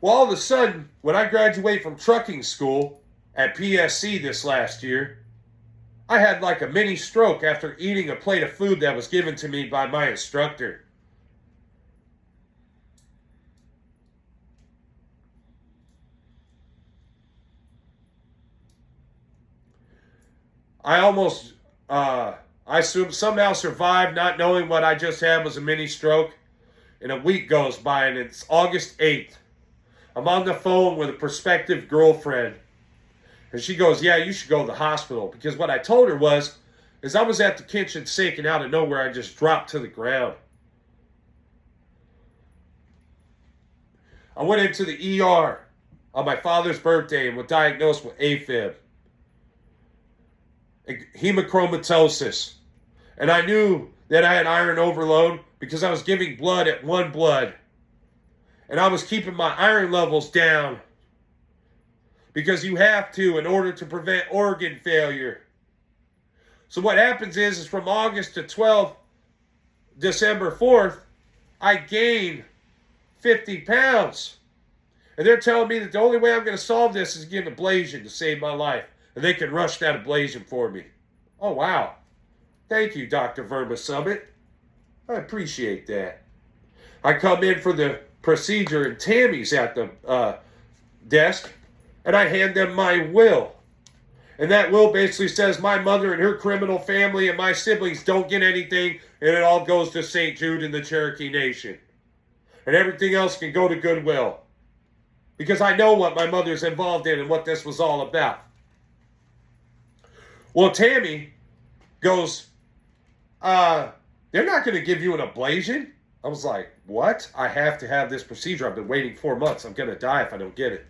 Well, all of a sudden, when I graduate from trucking school at PSC this last year, I had like a mini stroke after eating a plate of food that was given to me by my instructor. I somehow survived not knowing what I just had was a mini stroke. And a week goes by, and it's August 8th. I'm on the phone with a prospective girlfriend. And she goes, yeah, you should go to the hospital. Because what I told her is I was at the kitchen sink, and out of nowhere, I just dropped to the ground. I went into the ER on my father's birthday and was diagnosed with AFib, hemochromatosis. And I knew that I had iron overload because I was giving blood at One Blood. And I was keeping my iron levels down because you have to in order to prevent organ failure. So what happens is from August to December 4th, I gained 50 pounds. And they're telling me that the only way I'm going to solve this is get an ablation to save my life. And they can rush that ablation for me. Oh, wow. Thank you, Dr. Verma Summit. I appreciate that. I come in for the procedure, and Tammy's at the desk, and I hand them my will. And that will basically says my mother and her criminal family and my siblings don't get anything, and it all goes to St. Jude and the Cherokee Nation. And everything else can go to Goodwill. Because I know what my mother's involved in and what this was all about. Well, Tammy goes, they're not going to give you an ablation? I was like, what? I have to have this procedure. I've been waiting 4 months. I'm going to die if I don't get it.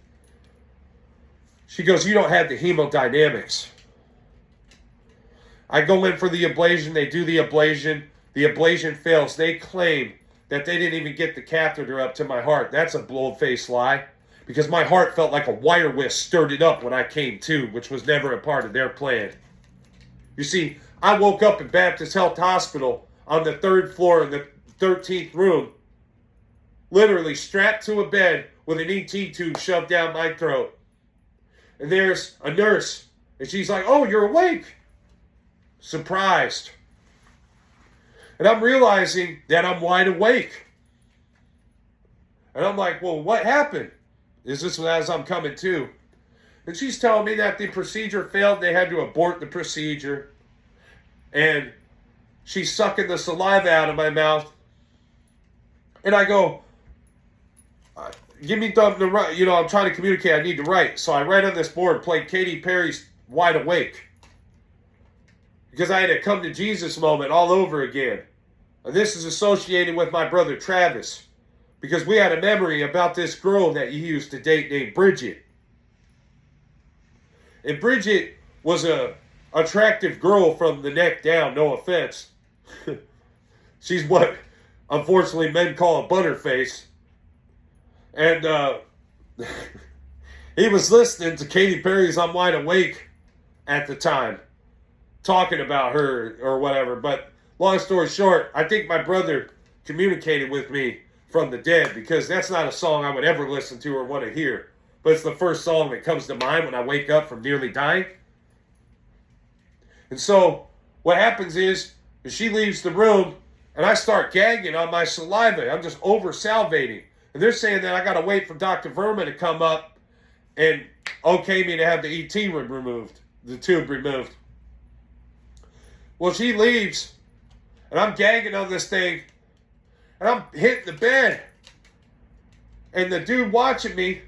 She goes, you don't have the hemodynamics. I go in for the ablation. They do the ablation. The ablation fails. They claim that they didn't even get the catheter up to my heart. That's a bold-faced lie. Because my heart felt like a wire whisk stirred it up when I came to, which was never a part of their plan. You see, I woke up in Baptist Health Hospital on the 3rd floor in the 13th room, literally strapped to a bed with an ET tube shoved down my throat. And there's a nurse, and she's like, "Oh, you're awake." Surprised. And I'm realizing that I'm wide awake. And I'm like, "Well, what happened?" Is this as I'm coming to? And she's telling me that the procedure failed. They had to abort the procedure. And she's sucking the saliva out of my mouth. And I go, "Give me something to write. I'm trying to communicate. I need to write." So I write on this board, played Katy Perry's Wide Awake. Because I had a come to Jesus moment all over again. And this is associated with my brother Travis. Because we had a memory about this girl that he used to date named Bridget. And Bridget was a attractive girl from the neck down, no offense. She's what, unfortunately, men call a butterface. And he was listening to Katy Perry's I'm Wide Awake at the time, talking about her or whatever. But long story short, I think my brother communicated with me from the dead, because that's not a song I would ever listen to or want to hear. But it's the first song that comes to mind when I wake up from nearly dying. And so what happens is she leaves the room and I start gagging on my saliva. I'm just over salivating. And they're saying that I got to wait for Dr. Verma to come up and okay me to have the ET removed, the tube removed. Well, she leaves and I'm gagging on this thing and I'm hitting the bed. And the dude watching me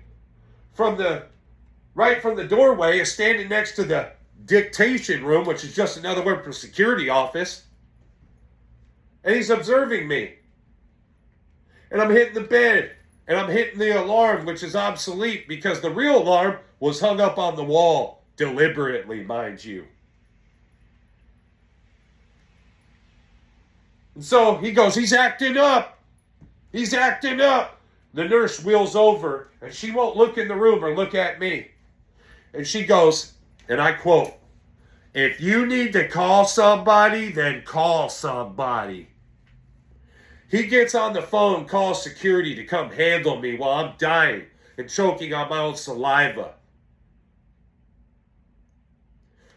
right from the doorway is standing next to the dictation room, which is just another word for security office. And he's observing me. And I'm hitting the bed. And I'm hitting the alarm, which is obsolete because the real alarm was hung up on the wall. Deliberately, mind you. And so he goes, "He's acting up. He's acting up." The nurse wheels over, and she won't look in the room or look at me. And she goes, and I quote, "If you need to call somebody, then call somebody." He gets on the phone, calls security to come handle me while I'm dying and choking on my own saliva.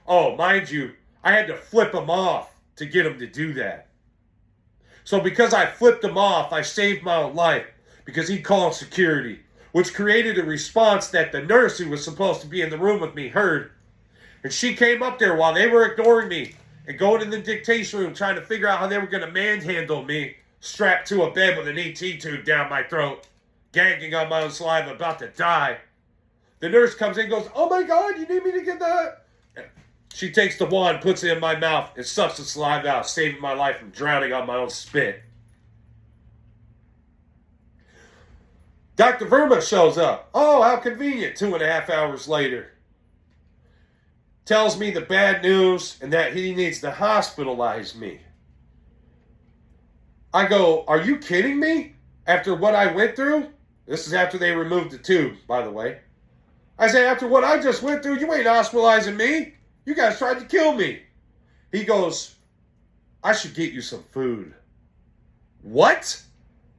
Oh, mind you, I had to flip him off to get him to do that. So because I flipped him off, I saved my own life because he called security, which created a response that the nurse who was supposed to be in the room with me heard. And she came up there while they were ignoring me and going in the dictation room trying to figure out how they were going to manhandle me, strapped to a bed with an ET tube down my throat, gagging on my own saliva, about to die. The nurse comes in and goes, "Oh my God, you need me to get that?" She takes the wand, puts it in my mouth, and sucks the saliva out, saving my life from drowning on my own spit. Dr. Verma shows up. Oh, how convenient. 2.5 hours later. Tells me the bad news and that he needs to hospitalize me. I go, "Are you kidding me? After what I went through?" This is after they removed the tube, by the way. I say, "After what I just went through, you ain't hospitalizing me. You guys tried to kill me." He goes, "I should get you some food." What?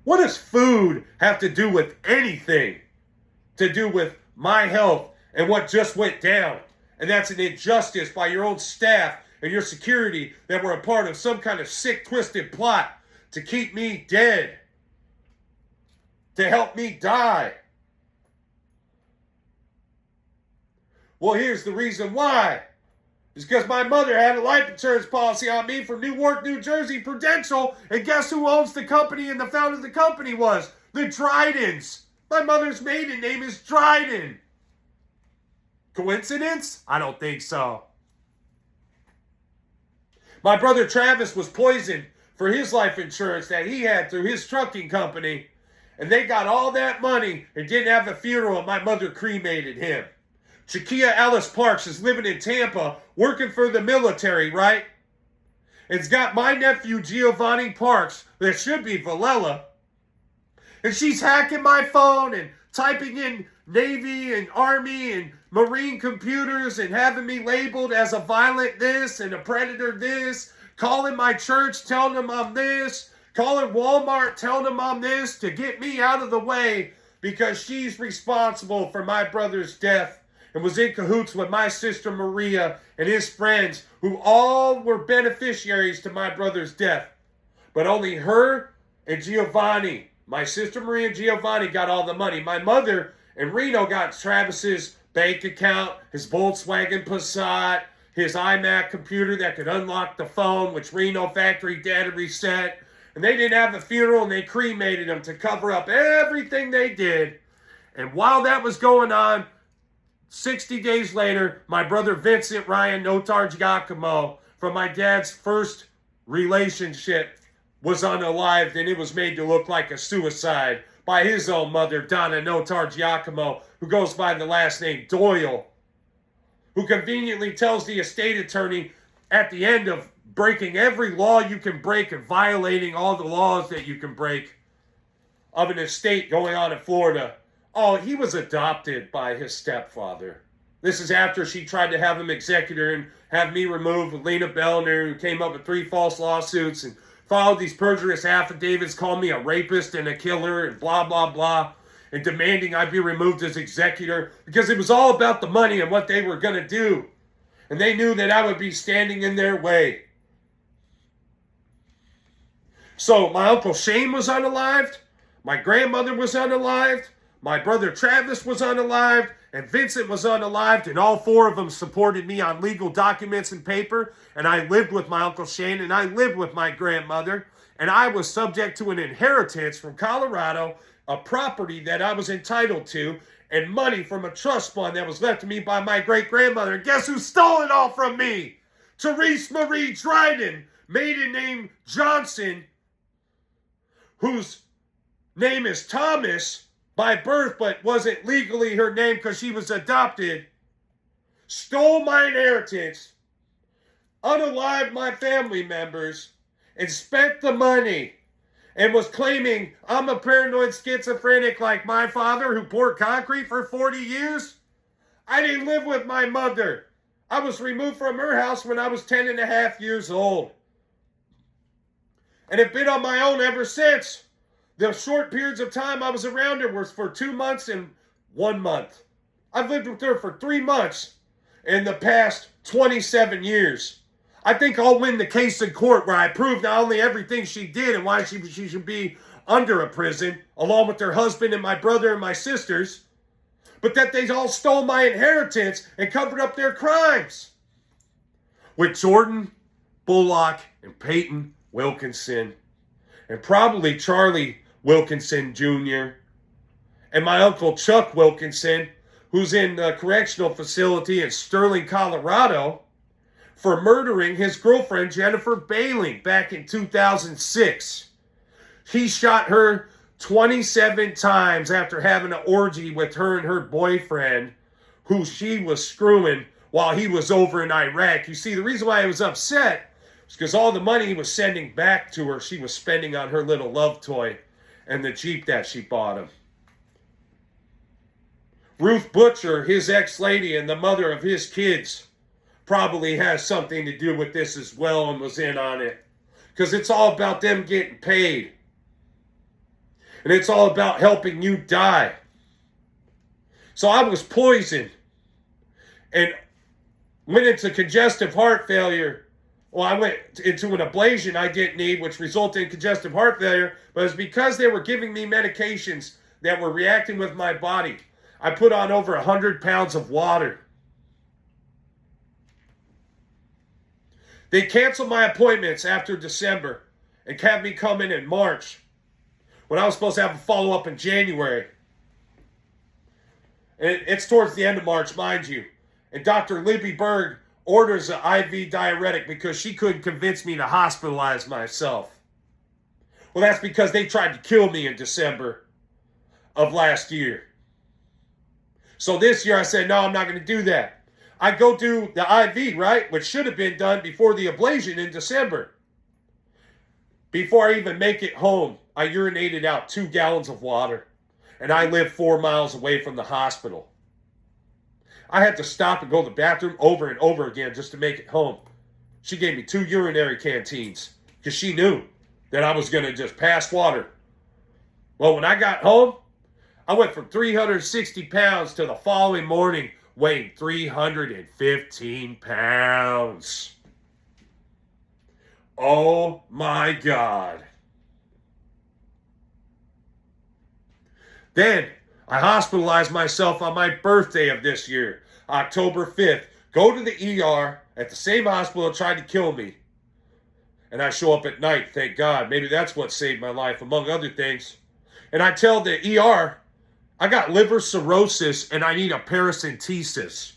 What does food have to do with anything to do with my health and what just went down? And that's an injustice by your own staff and your security that were a part of some kind of sick, twisted plot to keep me dead, to help me die. Well, here's the reason why. It's because my mother had a life insurance policy on me from Newark, New Jersey, Prudential, and guess who owns the company and the founder of the company was? The Drydens. My mother's maiden name is Dryden. Coincidence? I don't think so. My brother Travis was poisoned for his life insurance that he had through his trucking company, and they got all that money and didn't have a funeral, and my mother cremated him. Shakia Ellis Parks is living in Tampa, working for the military, right? It's got my nephew Giovanni Parks, that should be Villella, and she's hacking my phone and typing in Navy and Army and Marine computers and having me labeled as a violent this and a predator this, calling my church, telling them I'm this, calling Walmart, telling them I'm this to get me out of the way because she's responsible for my brother's death and was in cahoots with my sister Maria and his friends who all were beneficiaries to my brother's death. But only her and Giovanni, my sister Maria and Giovanni, got all the money. My mother and Reno got Travis's bank account, his Volkswagen Passat, his iMac computer that could unlock the phone, which Reno factory data reset. And they didn't have a funeral, and they cremated him to cover up everything they did. And while that was going on, 60 days later, my brother Vincent Ryan Notar Giacomo, from my dad's first relationship, was unalived, and it was made to look like a suicide by his own mother, Donna Notar Giacomo, who goes by the last name Doyle, who conveniently tells the estate attorney at the end of breaking every law you can break and violating all the laws that you can break of an estate going on in Florida, oh, he was adopted by his stepfather. This is after she tried to have him executor and have me removed with Lena Bellner, who came up with 3 false lawsuits and filed these perjurious affidavits, called me a rapist and a killer and blah, blah, blah, and demanding I be removed as executor because it was all about the money and what they were going to do. And they knew that I would be standing in their way. So my Uncle Shane was unalived, my grandmother was unalived, my brother Travis was unalived, and Vincent was unalived, and all 4 of them supported me on legal documents and paper, and I lived with my Uncle Shane, and I lived with my grandmother, and I was subject to an inheritance from Colorado, a property that I was entitled to, and money from a trust fund that was left to me by my great-grandmother. And guess who stole it all from me? Therese Marie Dryden, maiden name Johnson, whose name is Thomas by birth, but wasn't legally her name because she was adopted, stole my inheritance, unalived my family members, and spent the money, and was claiming I'm a paranoid schizophrenic like my father who poured concrete for 40 years. I didn't live with my mother. I was removed from her house when I was 10 and a half years old. And have been on my own ever since. The short periods of time I was around her was for 2 months and 1 month. I've lived with her for 3 months in the past 27 years. I think I'll win the case in court where I prove not only everything she did and why she should be under a prison, along with her husband and my brother and my sisters, but that they all stole my inheritance and covered up their crimes. With Jordan Bullock and Peyton Wilkinson, and probably Charlie Wilkinson Jr., and my uncle Chuck Wilkinson, who's in the correctional facility in Sterling, Colorado, for murdering his girlfriend Jennifer Bailing back in 2006. He shot her 27 times after having an orgy with her and her boyfriend, who she was screwing while he was over in Iraq. You see, the reason why I was upset was because all the money he was sending back to her, she was spending on her little love toy and the Jeep that she bought him. Ruth Butcher, his ex-lady and the mother of his kids, probably has something to do with this as well and was in on it. Because it's all about them getting paid. And it's all about helping you die. So I was poisoned and went into congestive heart failure. Well, I went into an ablation I didn't need, which resulted in congestive heart failure, but it's because they were giving me medications that were reacting with my body. I put on over 100 pounds of water. They canceled my appointments after December and had me come in March when I was supposed to have a follow-up in January. And it's towards the end of March, mind you. And Dr. Libby Berg orders an IV diuretic because she couldn't convince me to hospitalize myself. Well, that's because they tried to kill me in December of last year. So this year I said, no, I'm not going to do that. I go do the IV, right, which should have been done before the ablation in December. Before I even make it home, I urinated out 2 gallons of water. and I lived 4 miles away from the hospital. I had to stop and go to the bathroom over and over again just to make it home. She gave me 2 urinary canteens because she knew that I was going to just pass water. Well, when I got home, I went from 360 pounds to the following morning weighing 315 pounds. Oh my God. Then I hospitalized myself on my birthday of this year, October 5th. Go to the ER at the same hospital that tried to kill me. And I show up at night, thank God. Maybe that's what saved my life, among other things. And I tell the ER, I got liver cirrhosis and I need a paracentesis.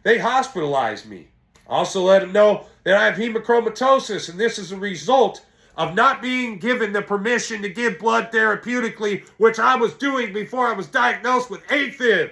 They hospitalized me. I also let them know that I have hemochromatosis, and this is a result of not being given the permission to give blood therapeutically, which I was doing before I was diagnosed with AFib.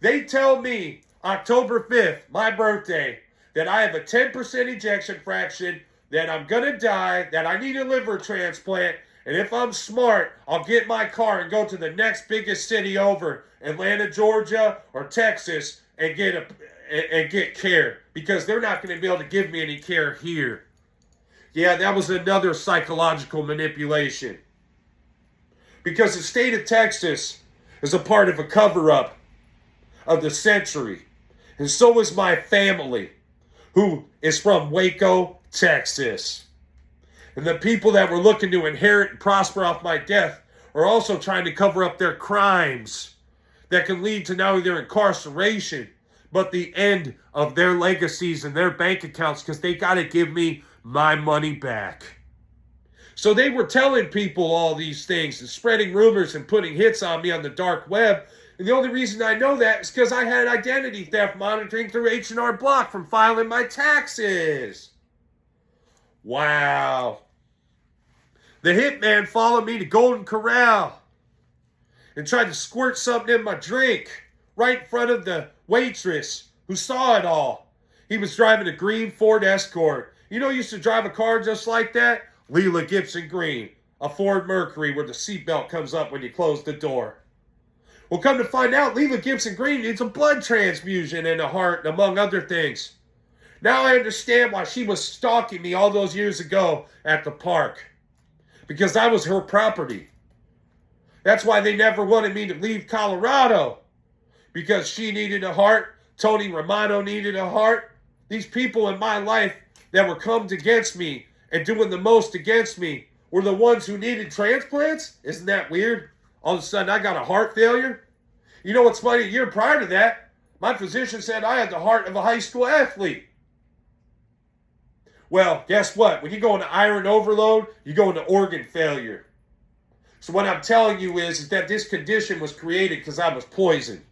They tell me, October 5th, my birthday, that I have a 10% ejection fraction, that I'm going to die, that I need a liver transplant, and if I'm smart, I'll get my car and go to the next biggest city over, Atlanta, Georgia, or Texas, and get care, because they're not going to be able to give me any care here. Yeah, that was another psychological manipulation. Because the state of Texas is a part of a cover-up of the century. And so is my family, who is from Waco, Texas. And the people that were looking to inherit and prosper off my death are also trying to cover up their crimes that can lead to not only their incarceration, but the end of their legacies and their bank accounts, because they got to give me my money back. So they were telling people all these things and spreading rumors and putting hits on me on the dark web. And the only reason I know that is because I had identity theft monitoring through H&R Block from filing my taxes. Wow. The hitman followed me to Golden Corral and tried to squirt something in my drink right in front of the waitress who saw it all. He was driving a green Ford Escort. You know who used to drive a car just like that? Leela Gibson Green, a Ford Mercury where the seatbelt comes up when you close the door. Well, come to find out, Leela Gibson Green needs a blood transfusion and a heart, among other things. Now I understand why she was stalking me all those years ago at the park. Because I was her property. That's why they never wanted me to leave Colorado. Because she needed a heart. Tony Romano needed a heart. These people in my life that were coming against me and doing the most against me were the ones who needed transplants? Isn't that weird? All of a sudden I got a heart failure? You know what's funny? A year prior to that, my physician said I had the heart of a high school athlete. Well, guess what? When you go into iron overload, you go into organ failure. So what I'm telling you is that this condition was created because I was poisoned.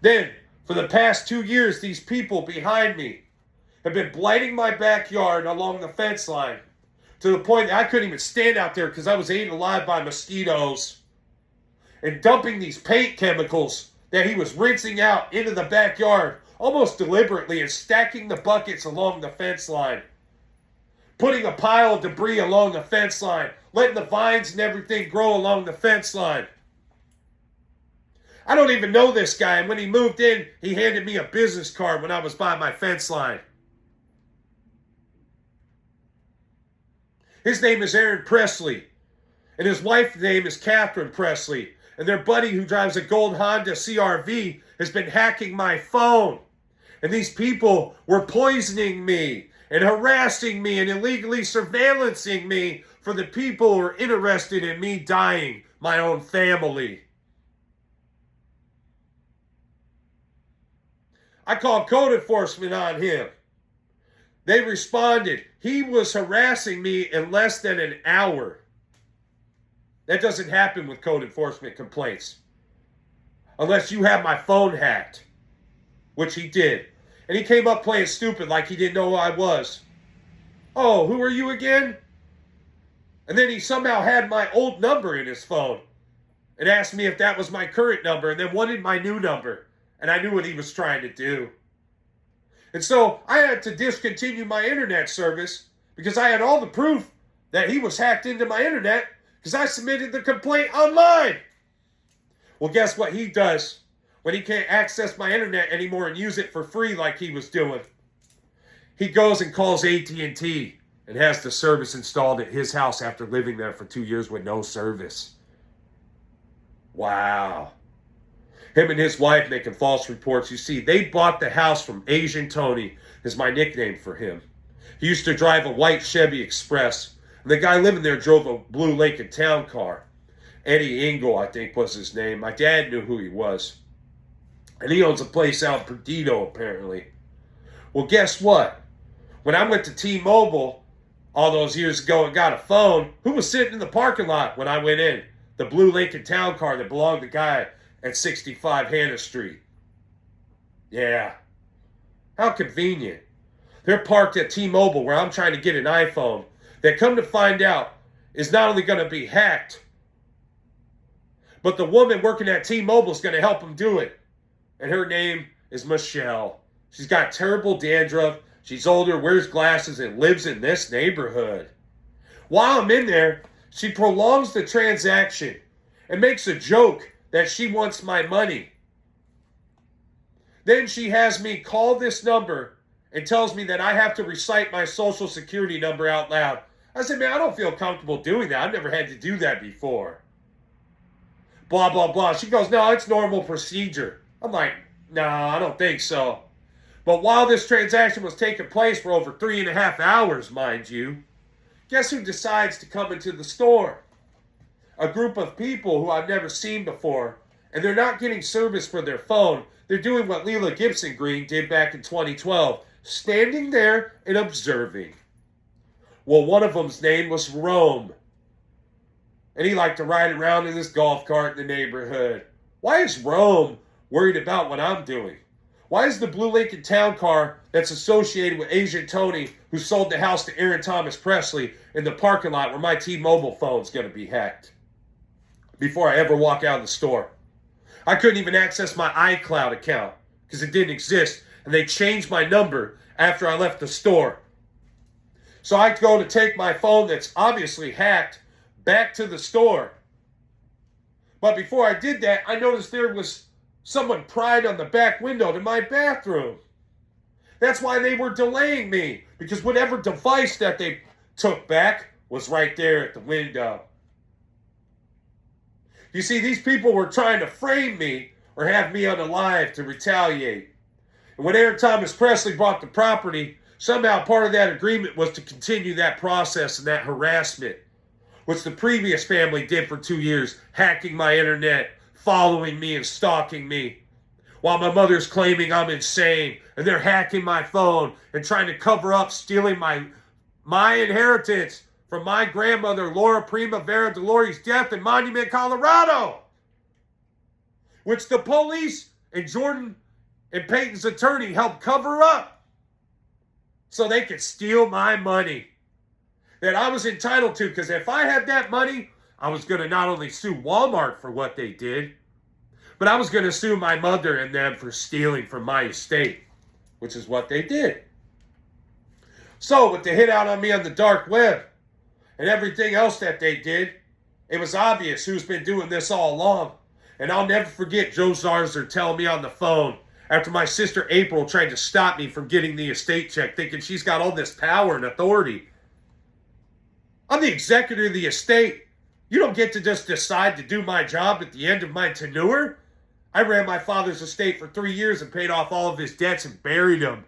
Then, for the past 2 years, these people behind me have been blighting my backyard along the fence line to the point that I couldn't even stand out there because I was eaten alive by mosquitoes, and dumping these paint chemicals that he was rinsing out into the backyard almost deliberately and stacking the buckets along the fence line. Putting a pile of debris along the fence line, letting the vines and everything grow along the fence line. I don't even know this guy, and when he moved in, he handed me a business card when I was by my fence line. His name is Aaron Presley, and his wife's name is Catherine Presley, and their buddy who drives a gold Honda CR-V has been hacking my phone. And these people were poisoning me and harassing me and illegally surveillancing me for the people who are interested in me dying, my own family. I called code enforcement on him. They responded. He was harassing me in less than an hour. That doesn't happen with code enforcement complaints. Unless you have my phone hacked, which he did. And he came up playing stupid like he didn't know who I was. Oh, who are you again? And then he somehow had my old number in his phone and asked me if that was my current number and then wanted my new number. And I knew what he was trying to do. And so I had to discontinue my internet service because I had all the proof that he was hacked into my internet because I submitted the complaint online. Well, guess what he does when he can't access my internet anymore and use it for free like he was doing? He goes and calls AT&T and has the service installed at his house after living there for 2 years with no service. Wow. Him and his wife making false reports. You see, they bought the house from Asian Tony, is my nickname for him. He used to drive a white Chevy Express. And the guy living there drove a blue Lincoln Town car. Eddie Engel, I think was his name. My dad knew who he was. And he owns a place out in Perdido, apparently. Well, guess what? When I went to T-Mobile all those years ago and got a phone, who was sitting in the parking lot when I went in? The blue Lincoln Town car that belonged to the guy at 65 Hannah Street. Yeah. How convenient. They're parked at T-Mobile where I'm trying to get an iPhone that, come to find out, is not only going to be hacked, but the woman working at T-Mobile is going to help them do it. And her name is Michelle. She's got terrible dandruff. She's older, wears glasses, and lives in this neighborhood. While I'm in there, she prolongs the transaction and makes a joke that she wants my money. Then she has me call this number and tells me that I have to recite my social security number out loud. I said, man, I don't feel comfortable doing that. I've never had to do that before. Blah, blah, blah. She goes, no, it's normal procedure. I'm like, no, I don't think so. But while this transaction was taking place for over 3.5 hours, mind you, guess who decides to come into the store? A group of people who I've never seen before, and they're not getting service for their phone. They're doing what Leela Gibson Green did back in 2012, standing there and observing. Well, one of them's name was Rome, and he liked to ride around in his golf cart in the neighborhood. Why is Rome worried about what I'm doing? Why is the blue Lincoln Town car that's associated with Asian Tony, who sold the house to Aaron Thomas Presley, in the parking lot where my T-Mobile phone's going to be hacked before I ever walk out of the store? I couldn't even access my iCloud account because it didn't exist, and they changed my number after I left the store. So I go to take my phone that's obviously hacked back to the store. But before I did that, I noticed there was someone pried on the back window to my bathroom. That's why they were delaying me, because whatever device that they took back was right there at the window. You see, these people were trying to frame me or have me unalive to retaliate. And when Aaron Thomas Presley bought the property, somehow part of that agreement was to continue that process and that harassment, which the previous family did for 2 years, hacking my internet, following me and stalking me, while my mother's claiming I'm insane, and they're hacking my phone and trying to cover up stealing my inheritance from my grandmother, Laura Primavera DeLaury's death in Monument, Colorado, which the police and Jordan and Peyton's attorney helped cover up so they could steal my money that I was entitled to, because if I had that money, I was going to not only sue Walmart for what they did, but I was going to sue my mother and them for stealing from my estate, which is what they did. So with the hit out on me on the dark web and everything else that they did, it was obvious who's been doing this all along. And I'll never forget Joe Zarzer telling me on the phone after my sister April tried to stop me from getting the estate check, thinking she's got all this power and authority. I'm the executor of the estate. You don't get to just decide to do my job at the end of my tenure. I ran my father's estate for 3 years and paid off all of his debts and buried him.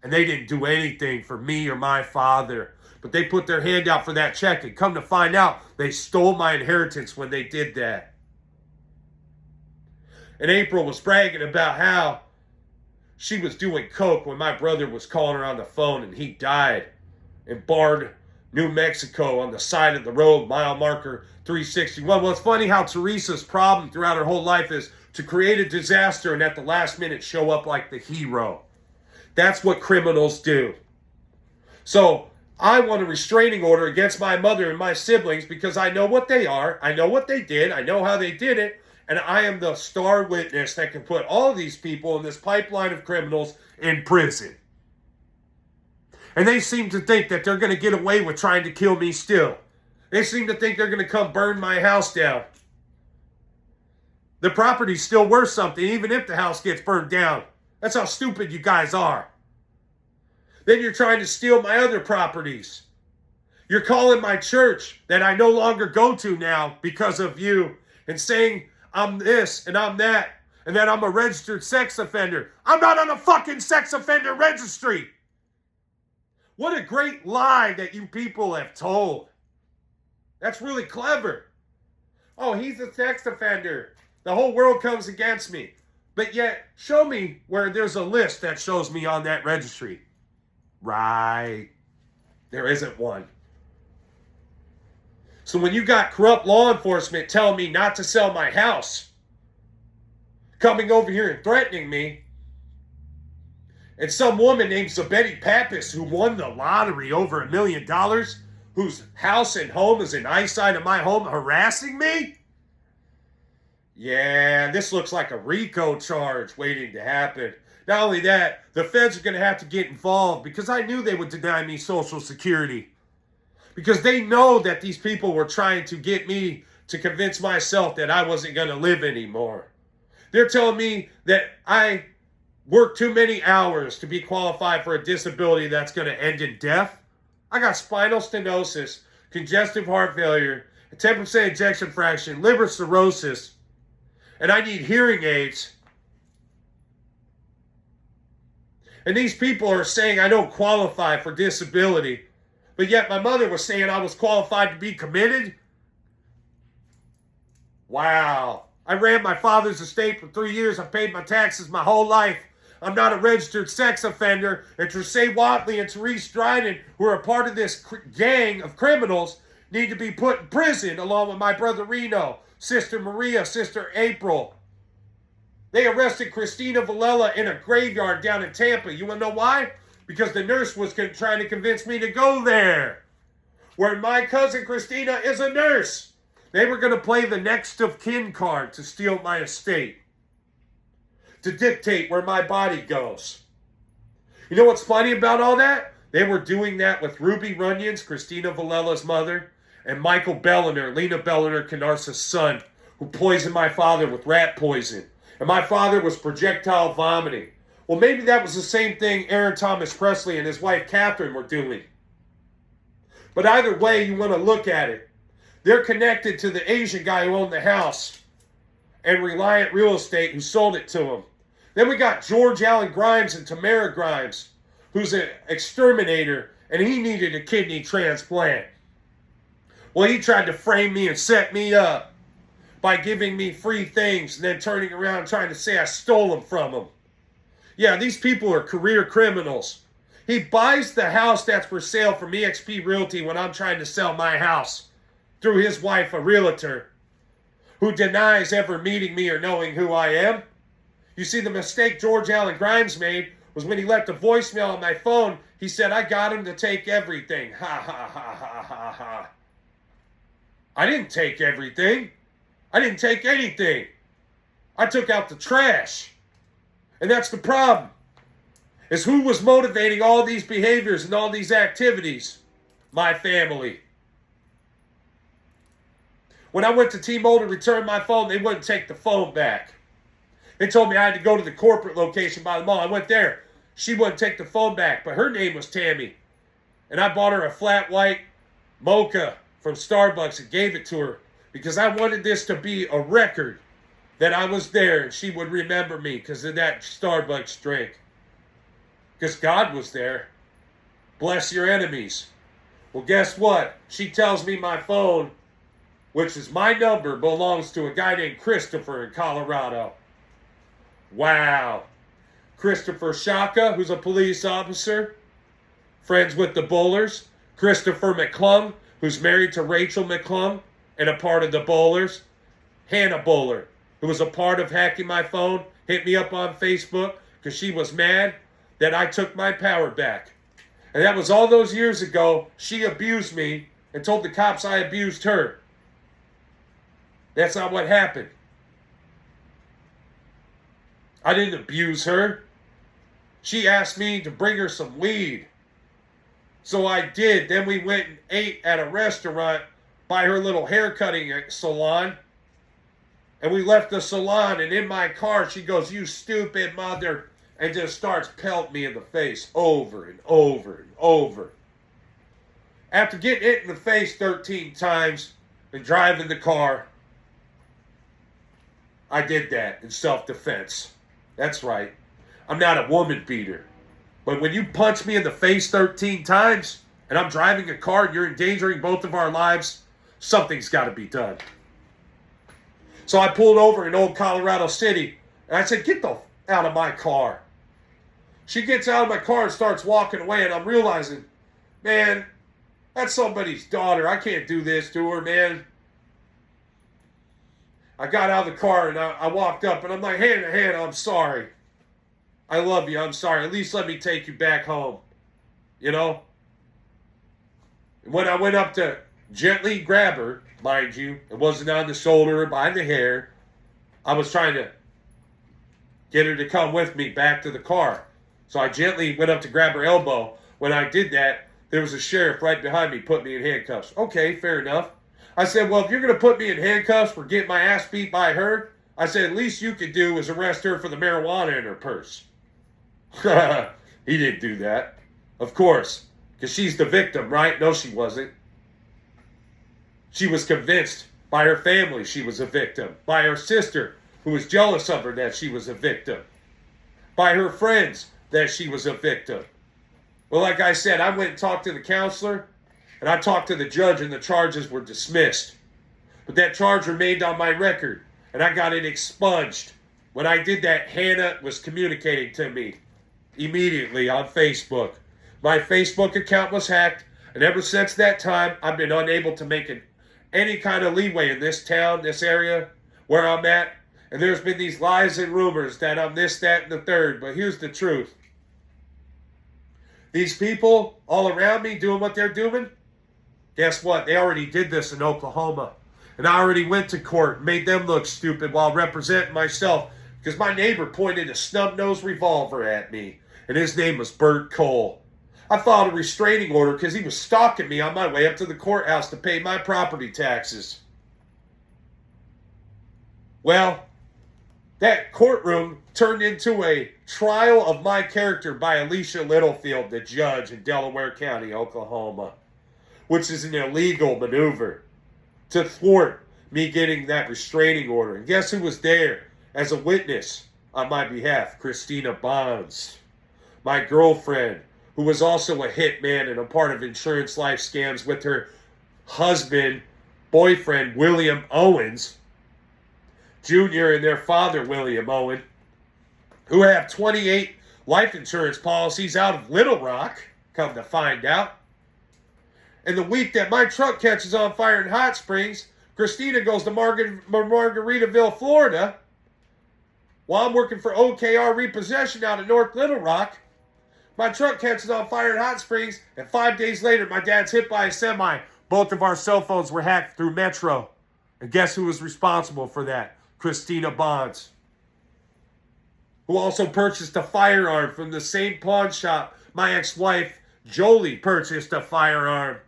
And they didn't do anything for me or my father. But they put their hand out for that check, and come to find out, they stole my inheritance when they did that. And April was bragging about how she was doing coke when my brother was calling her on the phone and he died in Bard, New Mexico, on the side of the road, mile marker 361. Well, it's funny how Teresa's problem throughout her whole life is to create a disaster and at the last minute show up like the hero. That's what criminals do. So I want a restraining order against my mother and my siblings because I know what they are, I know what they did, I know how they did it, and I am the star witness that can put all these people in this pipeline of criminals in prison. And they seem to think that they're going to get away with trying to kill me still. They seem to think they're going to come burn my house down. The property's still worth something, even if the house gets burned down. That's how stupid you guys are. Then you're trying to steal my other properties. You're calling my church that I no longer go to now because of you and saying I'm this and I'm that and that I'm a registered sex offender. I'm not on a fucking sex offender registry. What a great lie that you people have told. That's really clever. Oh, he's a sex offender. The whole world comes against me. But yet, show me where there's a list that shows me on that registry. Right. There isn't one. So when you got corrupt law enforcement telling me not to sell my house, coming over here and threatening me, and some woman named Zabetty Pappas who won the lottery over $1 million, whose house and home is in eyesight of my home, harassing me? Yeah, this looks like a RICO charge waiting to happen. Not only that, the feds are going to have to get involved because I knew they would deny me Social Security. Because they know that these people were trying to get me to convince myself that I wasn't going to live anymore. They're telling me that I worked too many hours to be qualified for a disability that's going to end in death. I got spinal stenosis, congestive heart failure, a 10% ejection fraction, liver cirrhosis, and I need hearing aids. And these people are saying I don't qualify for disability. But yet my mother was saying I was qualified to be committed? Wow. I ran my father's estate for 3 years. I paid my taxes my whole life. I'm not a registered sex offender. And Therese Watley and Therese Dryden, who are a part of this gang of criminals, need to be put in prison along with my brother Reno, Sister Maria, Sister April. They arrested Christina Villella in a graveyard down in Tampa. You want to know why? Because the nurse was trying to convince me to go there. Where my cousin Christina is a nurse. They were going to play the next of kin card to steal my estate. To dictate where my body goes. You know what's funny about all that? They were doing that with Ruby Runyons, Christina Villella's mother, and Michael Belliner, Lena Belliner Canarsa's son, who poisoned my father with rat poison. And my father was projectile vomiting. Well, maybe that was the same thing Aaron Thomas Presley and his wife Catherine were doing. But either way you want to look at it, they're connected to the Asian guy who owned the house and Reliant Real Estate who sold it to him. Then we got George Allen Grimes and Tamara Grimes, who's an exterminator, and he needed a kidney transplant. Well, he tried to frame me and set me up by giving me free things and then turning around trying to say I stole them from him. Yeah, these people are career criminals. He buys the house that's for sale from eXp Realty when I'm trying to sell my house through his wife, a realtor, who denies ever meeting me or knowing who I am. You see, the mistake George Allen Grimes made was when he left a voicemail on my phone, he said, I got him to take everything. Ha, ha, ha, ha, ha, ha. I didn't take everything. I didn't take anything. I took out the trash. And that's the problem, is who was motivating all these behaviors and all these activities? My family. When I went to T-Mobile to return my phone, they wouldn't take the phone back. They told me I had to go to the corporate location by the mall. I went there. She wouldn't take the phone back, but her name was Tammy. And I bought her a flat white mocha from Starbucks and gave it to her because I wanted this to be a record that I was there and she would remember me because of that Starbucks drink. Because God was there. Bless your enemies. Well, guess what? She tells me my phone, which is my number, belongs to a guy named Christopher in Colorado. Wow. Christopher Shaka, who's a police officer, friends with the Bowlers. Christopher McClung, who's married to Rachel McClung and a part of the Bowlers. Hannah Bowler, who was a part of hacking my phone, hit me up on Facebook because she was mad that I took my power back. And that was all those years ago. She abused me and told the cops I abused her. That's not what happened. I didn't abuse her. She asked me to bring her some weed. So I did. Then we went and ate at a restaurant by her little hair cutting salon. And we left the salon, and in my car, she goes, "You stupid mother," and just starts pelting me in the face over and over and over. After getting hit in the face 13 times and driving the car, I did that in self-defense. That's right. I'm not a woman beater. But when you punch me in the face 13 times, and I'm driving a car and you're endangering both of our lives, something's got to be done. So I pulled over in old Colorado City, and I said, "Get the out of my car." She gets out of my car and starts walking away, and I'm realizing, man, that's somebody's daughter. I can't do this to her, man. I got out of the car, and I walked up, and I'm like, "Hand to hand, I'm sorry. I love you, I'm sorry. At least let me take you back home." You know? When I went up to gently grab her, mind you, it wasn't on the shoulder or behind the hair. I was trying to get her to come with me back to the car. So I gently went up to grab her elbow. When I did that, there was a sheriff right behind me, put me in handcuffs. Okay, fair enough. I said, "Well, if you're going to put me in handcuffs for getting my ass beat by her," I said, "at least you could do is arrest her for the marijuana in her purse." He didn't do that. Of course, because she's the victim, right? No, she wasn't. She was convinced by her family she was a victim, by her sister, who was jealous of her, that she was a victim, by her friends, that she was a victim. Well, like I said, I went and talked to the counselor, and I talked to the judge, and the charges were dismissed. But that charge remained on my record, and I got it expunged. When I did that, Hannah was communicating to me immediately on Facebook. My Facebook account was hacked, and ever since that time, I've been unable to make any kind of leeway in this town, this area, where I'm at. And there's been these lies and rumors that I'm this, that, and the third. But here's the truth. These people all around me doing what they're doing, guess what? They already did this in Oklahoma. And I already went to court and made them look stupid while representing myself, because my neighbor pointed a snub-nosed revolver at me, and his name was Bert Cole. I filed a restraining order because he was stalking me on my way up to the courthouse to pay my property taxes. Well, that courtroom turned into a trial of my character by Alicia Littlefield, the judge in Delaware County, Oklahoma, which is an illegal maneuver to thwart me getting that restraining order. And guess who was there as a witness on my behalf? Christina Bonds, my girlfriend, who was also a hitman and a part of insurance life scams with her boyfriend, William Owens Jr., and their father, William Owen, who have 28 life insurance policies out of Little Rock, come to find out. And the week that my truck catches on fire in Hot Springs, Christina goes to Margaritaville, Florida, while I'm working for OKR Repossession out of North Little Rock. My truck catches on fire in Hot Springs, and 5 days later, my dad's hit by a semi. Both of our cell phones were hacked through Metro. And guess who was responsible for that? Christina Bonds, who also purchased a firearm from the same pawn shop my ex-wife, Jolie, purchased a firearm.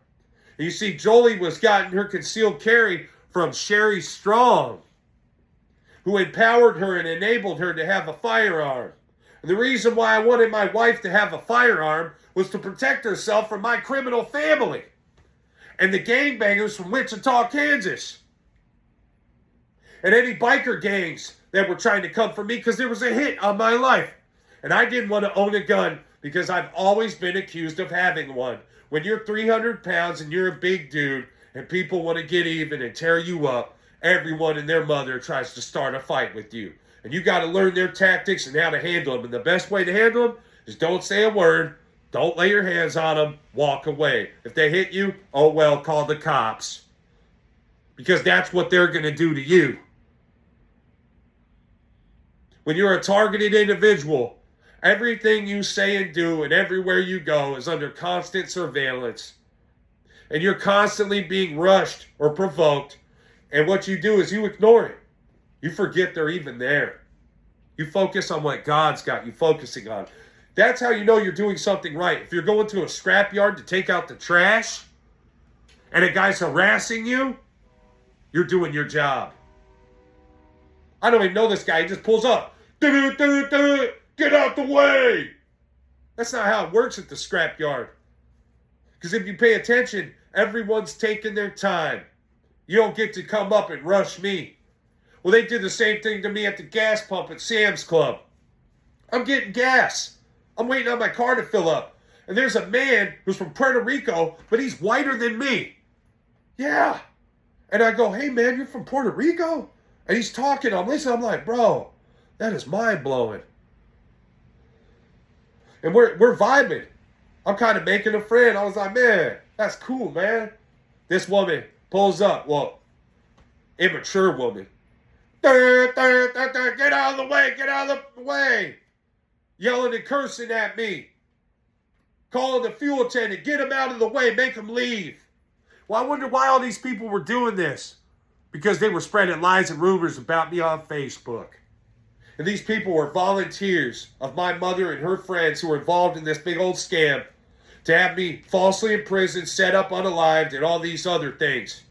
And you see, Jolie was gotten her concealed carry from Sherry Strong, who empowered her and enabled her to have a firearm. And the reason why I wanted my wife to have a firearm was to protect herself from my criminal family and the gangbangers from Wichita, Kansas. And any biker gangs that were trying to come for me, because there was a hit on my life. And I didn't want to own a gun because I've always been accused of having one. When you're 300 pounds and you're a big dude and people want to get even and tear you up, everyone and their mother tries to start a fight with you. And you got to learn their tactics and how to handle them. And the best way to handle them is don't say a word, don't lay your hands on them, walk away. If they hit you, oh well, call the cops. Because that's what they're going to do to you. When you're a targeted individual, everything you say and do and everywhere you go is under constant surveillance. And you're constantly being rushed or provoked. And what you do is you ignore it. You forget they're even there. You focus on what God's got you focusing on. That's how you know you're doing something right. If you're going to a scrapyard to take out the trash and a guy's harassing you, you're doing your job. I don't even know this guy. He just pulls up. Get out the way. That's not how it works at the scrapyard. Because if you pay attention, everyone's taking their time. You don't get to come up and rush me. Well, they did the same thing to me at the gas pump at Sam's Club. I'm getting gas. I'm waiting on my car to fill up. And there's a man who's from Puerto Rico, but he's whiter than me. Yeah. And I go, hey, man, you're from Puerto Rico? And he's talking. I'm listening. I'm like, bro, that is mind-blowing. And we're vibing. I'm kind of making a friend. I was like, man, that's cool, man. This woman pulls up. Well, immature woman. Get out of the way. Get out of the way. Yelling and cursing at me. Calling the fuel attendant. Get him out of the way. Make him leave. Well, I wonder why all these people were doing this. Because they were spreading lies and rumors about me on Facebook. And these people were volunteers of my mother and her friends who were involved in this big old scam to have me falsely imprisoned, set up unalived, and all these other things.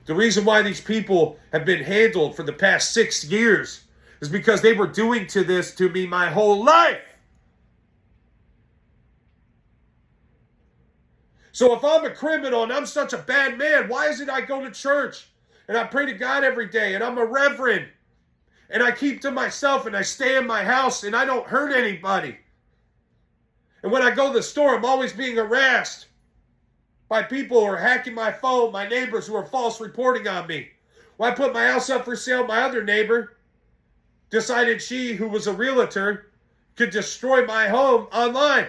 The reason why these people have been handled for the past 6 years is because they were doing this to me my whole life. So if I'm a criminal and I'm such a bad man, why is it I go to church and I pray to God every day and I'm a reverend and I keep to myself and I stay in my house and I don't hurt anybody? And when I go to the store, I'm always being harassed by people who are hacking my phone, my neighbors who are false reporting on me. When I put my house up for sale, my other neighbor decided she, who was a realtor, could destroy my home online.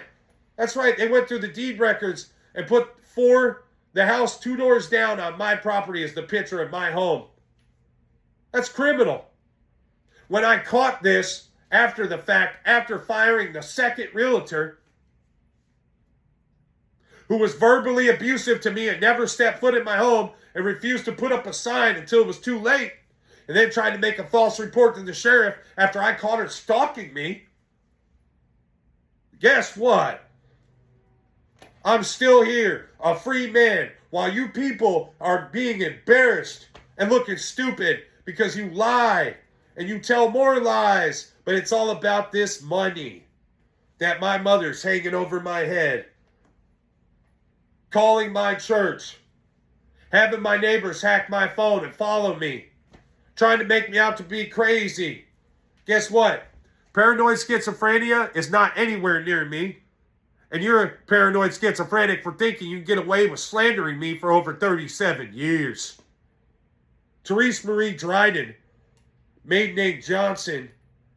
That's right, they went through the deed records and put the house 2 doors down on my property as the picture of my home. That's criminal. When I caught this after the fact, after firing the second realtor, who was verbally abusive to me and never stepped foot in my home and refused to put up a sign until it was too late, and then tried to make a false report to the sheriff after I caught her stalking me, guess what? I'm still here, a free man, while you people are being embarrassed and looking stupid because you lie and you tell more lies, but it's all about this money that my mother's hanging over my head. Calling my church, having my neighbors hack my phone and follow me, trying to make me out to be crazy. Guess what? Paranoid schizophrenia is not anywhere near me. And you're a paranoid schizophrenic for thinking you can get away with slandering me for over 37 years. Therese Marie Dryden, maiden name Johnson,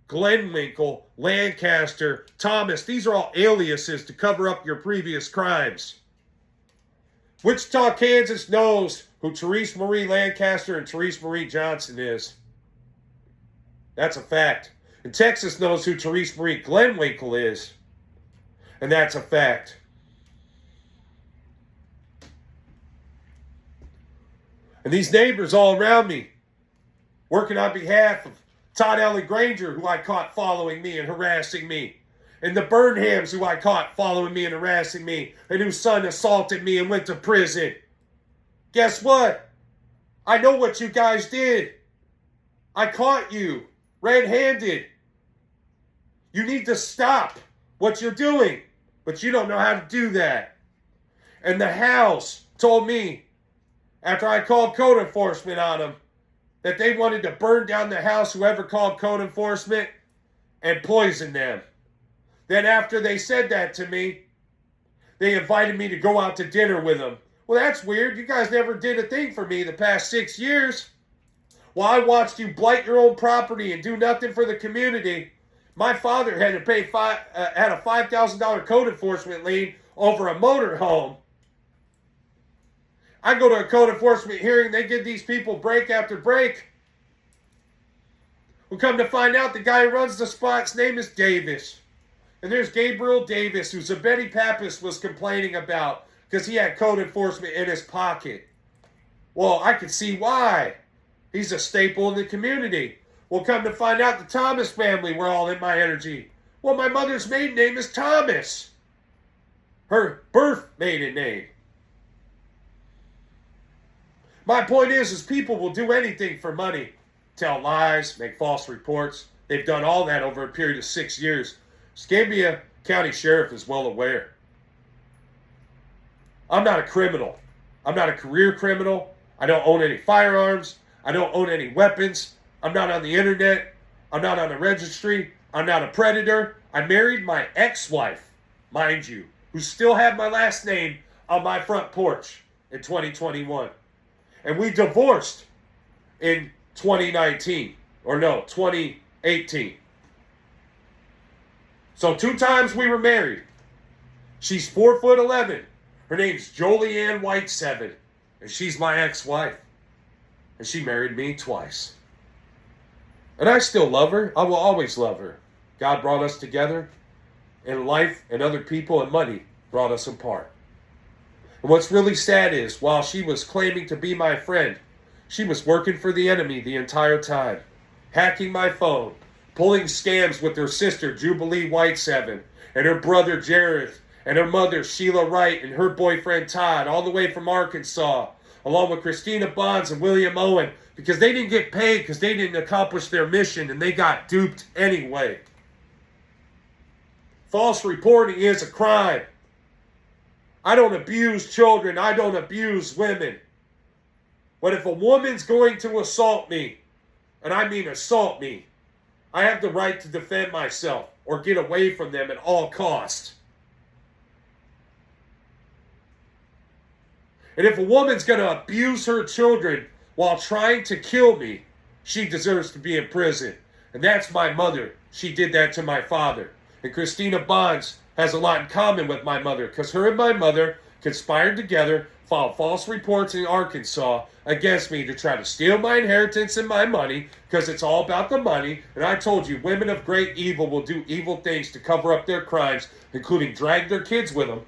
Glenwinkle, Lancaster, Thomas, these are all aliases to cover up your previous crimes. Wichita, Kansas knows who Therese Marie Lancaster and Therese Marie Johnson is. That's a fact. And Texas knows who Therese Marie Glenwinkle is. And that's a fact. And these neighbors all around me, working on behalf of Todd Ellie Granger, who I caught following me and harassing me. And the Burnhams, who I caught following me and harassing me, and whose son assaulted me and went to prison. Guess what? I know what you guys did. I caught you red-handed. You need to stop what you're doing, but you don't know how to do that. And the house told me, after I called code enforcement on them, that they wanted to burn down the house, whoever called code enforcement, and poison them. Then after they said that to me, they invited me to go out to dinner with them. Well, that's weird. You guys never did a thing for me the past 6 years. While I watched you blight your own property and do nothing for the community, my father had to pay had a $5,000 code enforcement lien over a motorhome. I go to a code enforcement hearing, they give these people break after break. We come to find out the guy who runs the spot's name is Davis. And there's Gabriel Davis, who Betty Pappas was complaining about because he had code enforcement in his pocket. Well, I could see why. He's a staple in the community. Well, come to find out the Thomas family were all in my energy. Well, my mother's maiden name is Thomas. Her birth maiden name. My point is people will do anything for money. Tell lies, make false reports. They've done all that over a period of 6 years. Escambia County Sheriff is well aware. I'm not a criminal. I'm not a career criminal. I don't own any firearms. I don't own any weapons. I'm not on the internet. I'm not on a registry. I'm not a predator. I married my ex-wife, mind you, who still had my last name on my front porch in 2021. And we divorced in 2019. Or no, 2018. So 2 times we were married. She's 4'11". Her name's Jolieanne White7. And she's my ex-wife. And she married me twice. And I still love her. I will always love her. God brought us together. And life and other people and money brought us apart. And what's really sad is, while she was claiming to be my friend, she was working for the enemy the entire time. Hacking my phone. Pulling scams with her sister, Jubilee White7. And her brother, Jared. And her mother, Sheila Wright. And her boyfriend, Todd. All the way from Arkansas. Along with Christina Bonds and William Owen. Because they didn't get paid because they didn't accomplish their mission. And they got duped anyway. False reporting is a crime. I don't abuse children. I don't abuse women. But if a woman's going to assault me, and I mean assault me, I have the right to defend myself or get away from them at all costs. And if a woman's going to abuse her children while trying to kill me, she deserves to be in prison. And that's my mother. She did that to my father. And Christina Bonds has a lot in common with my mother because her and my mother conspired together, filed false reports in Arkansas against me to try to steal my inheritance and my money because it's all about the money. And I told you, women of great evil will do evil things to cover up their crimes, including drag their kids with them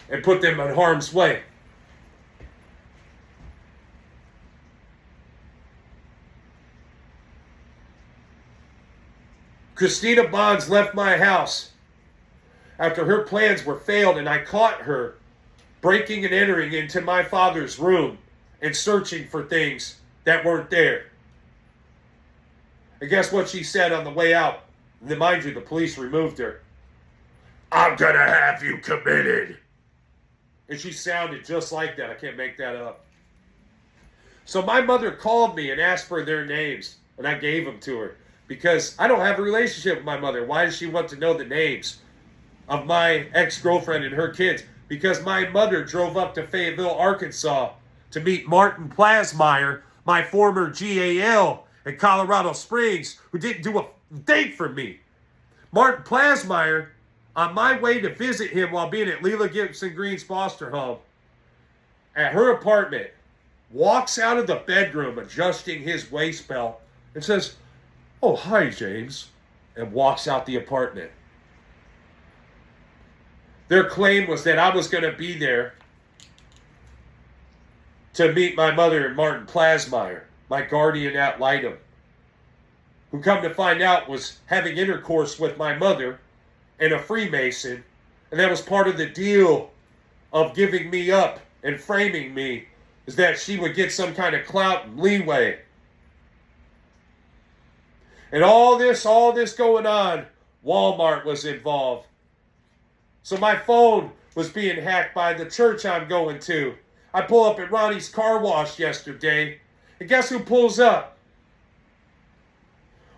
and put them in harm's way. Christina Bonds left my house after her plans were failed, and I caught her breaking and entering into my father's room and searching for things that weren't there. And guess what she said on the way out? And then, mind you, the police removed her. I'm gonna have you committed. And she sounded just like that. I can't make that up. So my mother called me and asked for their names, and I gave them to her. Because I don't have a relationship with my mother. Why does she want to know the names of my ex-girlfriend and her kids? Because my mother drove up to Fayetteville, Arkansas to meet Martin Plasmeyer, my former GAL in Colorado Springs, who didn't do a thing for me. Martin Plasmeyer, on my way to visit him while being at Leela Gibson Green's foster home, at her apartment, walks out of the bedroom adjusting his waist belt and says, "Oh, hi, James," and walks out the apartment. Their claim was that I was going to be there to meet my mother and Martin Plasmeyer, my guardian ad litem, who come to find out was having intercourse with my mother and a Freemason, and that was part of the deal of giving me up and framing me, is that she would get some kind of clout and leeway. And all this going on, Walmart was involved. So my phone was being hacked by the church I'm going to. I pull up at Ronnie's car wash yesterday, and guess who pulls up?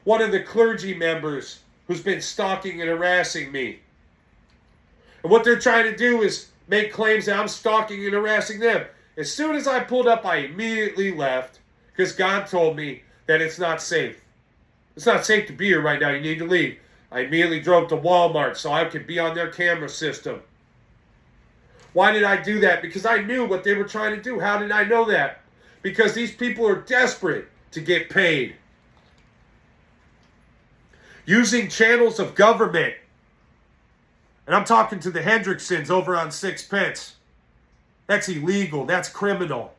One of the clergy members who's been stalking and harassing me. And what they're trying to do is make claims that I'm stalking and harassing them. As soon as I pulled up, I immediately left because God told me that it's not safe. It's not safe to be here right now. You need to leave. I immediately drove to Walmart so I could be on their camera system. Why did I do that? Because I knew what they were trying to do. How did I know that? Because these people are desperate to get paid. Using channels of government. And I'm talking to the Hendricksons over on Sixpence. That's illegal. That's criminal.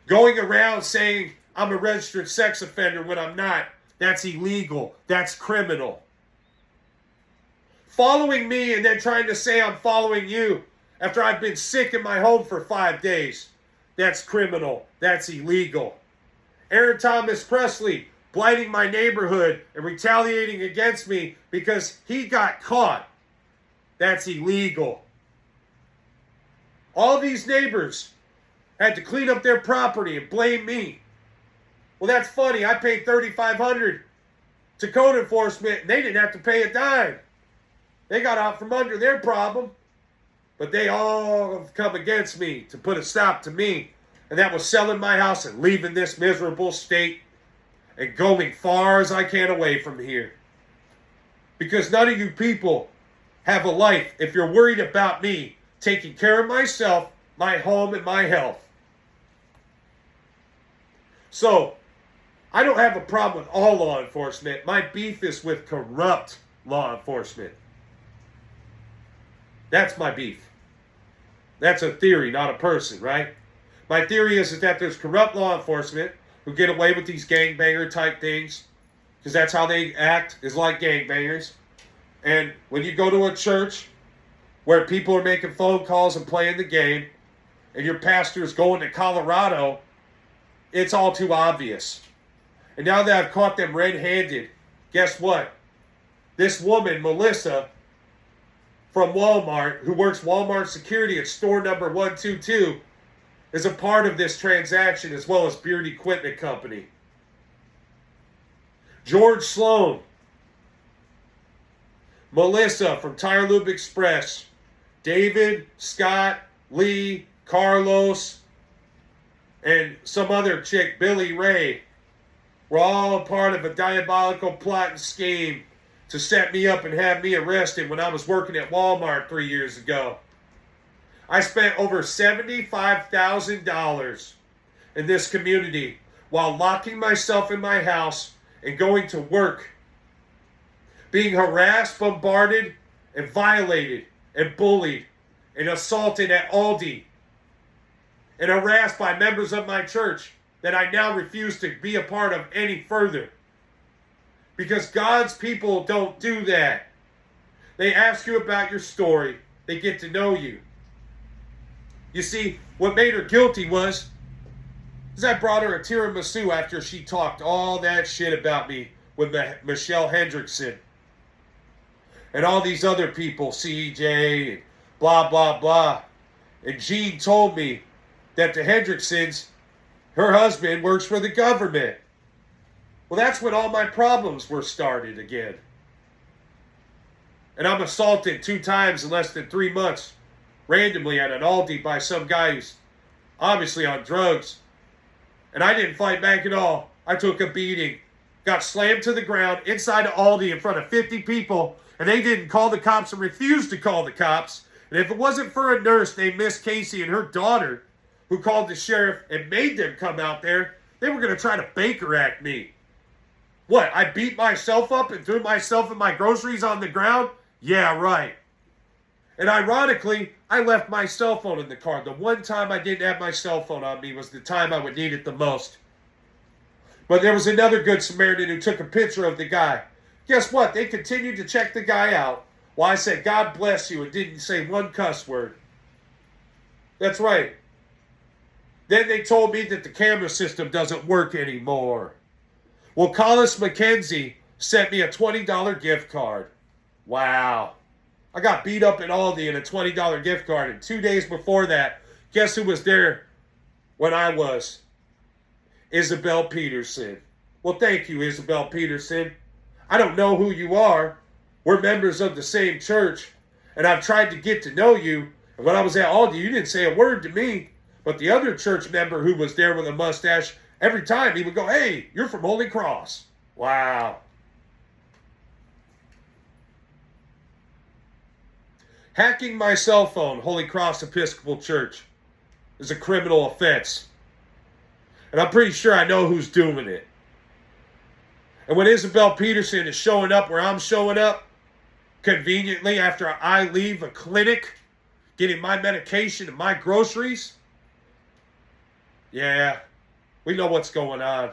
Going around saying I'm a registered sex offender when I'm not. That's illegal. That's criminal. Following me and then trying to say I'm following you after I've been sick in my home for 5 days. That's criminal. That's illegal. Aaron Thomas Presley blighting my neighborhood and retaliating against me because he got caught. That's illegal. All these neighbors had to clean up their property and blame me. Well, that's funny. I paid $3,500 to code enforcement, and they didn't have to pay a dime. They got out from under their problem. But they all have come against me to put a stop to me. And that was selling my house and leaving this miserable state and going far as I can away from here. Because none of you people have a life if you're worried about me taking care of myself, my home, and my health. So, I don't have a problem with all law enforcement. My beef is with corrupt law enforcement. That's my beef. That's a theory, not a person, right? My theory is that there's corrupt law enforcement who get away with these gangbanger type things, because that's how they act, is like gangbangers. And when you go to a church where people are making phone calls and playing the game, and your pastor is going to Colorado, it's all too obvious. And now that I've caught them red-handed, guess what? This woman, Melissa, from Walmart, who works Walmart security at store number 122, is a part of this transaction, as well as Beard Equipment Company. George Sloan, Melissa from Tire Lube Express, David, Scott, Lee, Carlos, and some other chick, Billy Ray, were all a part of a diabolical plot and scheme to set me up and have me arrested when I was working at Walmart 3 years ago. I spent over $75,000 in this community while locking myself in my house and going to work, being harassed, bombarded, and violated, and bullied, and assaulted at Aldi, and harassed by members of my church that I now refuse to be a part of any further. Because God's people don't do that. They ask you about your story. They get to know you. You see, what made her guilty was I brought her a tiramisu after she talked all that shit about me with Michelle Hendrickson. And all these other people, CJ, and blah, blah, blah. And Jean told me that the Hendricksons, her husband, works for the government. Well, that's when all my problems were started again. And I'm assaulted 2 times in less than 3 months, randomly at an Aldi by some guy who's obviously on drugs. And I didn't fight back at all. I took a beating. Got slammed to the ground inside of Aldi in front of 50 people. And they didn't call the cops and refused to call the cops. And if it wasn't for a nurse named Miss Casey and her daughter, who called the sheriff and made them come out there, they were going to try to Baker Act me. What, I beat myself up and threw myself and my groceries on the ground? Yeah, right. And ironically, I left my cell phone in the car. The one time I didn't have my cell phone on me was the time I would need it the most. But there was another good Samaritan who took a picture of the guy. Guess what? They continued to check the guy out while I said, God bless you, and didn't say one cuss word. That's right. Then they told me that the camera system doesn't work anymore. Well, Collis McKenzie sent me a $20 gift card. Wow. I got beat up at Aldi in a $20 gift card. And 2 days before that, guess who was there when I was? Isabel Peterson. Well, thank you, Isabel Peterson. I don't know who you are. We're members of the same church. And I've tried to get to know you. And when I was at Aldi, you didn't say a word to me. But the other church member who was there with a mustache, every time he would go, hey, you're from Holy Cross. Wow. Hacking my cell phone, Holy Cross Episcopal Church, is a criminal offense. And I'm pretty sure I know who's doing it. And when Isabel Peterson is showing up where I'm showing up, conveniently after I leave a clinic, getting my medication and my groceries, yeah, we know what's going on.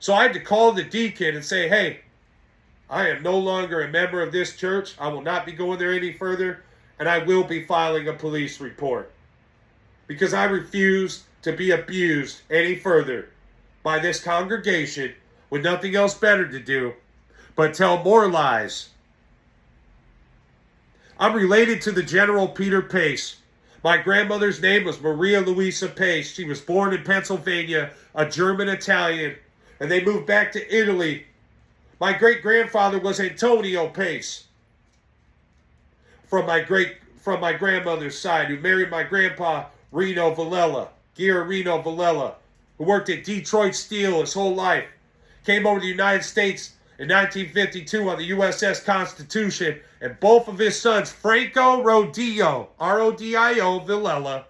So I had to call the deacon and say, hey, I am no longer a member of this church. I will not be going there any further, and I will be filing a police report. because I refuse to be abused any further by this congregation with nothing else better to do but tell more lies. I'm related to the General Peter Pace. My grandmother's name was Maria Louisa Pace. She was born in Pennsylvania, a German Italian, and they moved back to Italy. My great-grandfather was Antonio Pace from my grandmother's side, who married my grandpa, Reno Villella, Villella, who worked at Detroit Steel his whole life. Came over to the United States in 1952 on the USS Constitution, and both of his sons, Franco Rodio, R-O-D-I-O, Villella,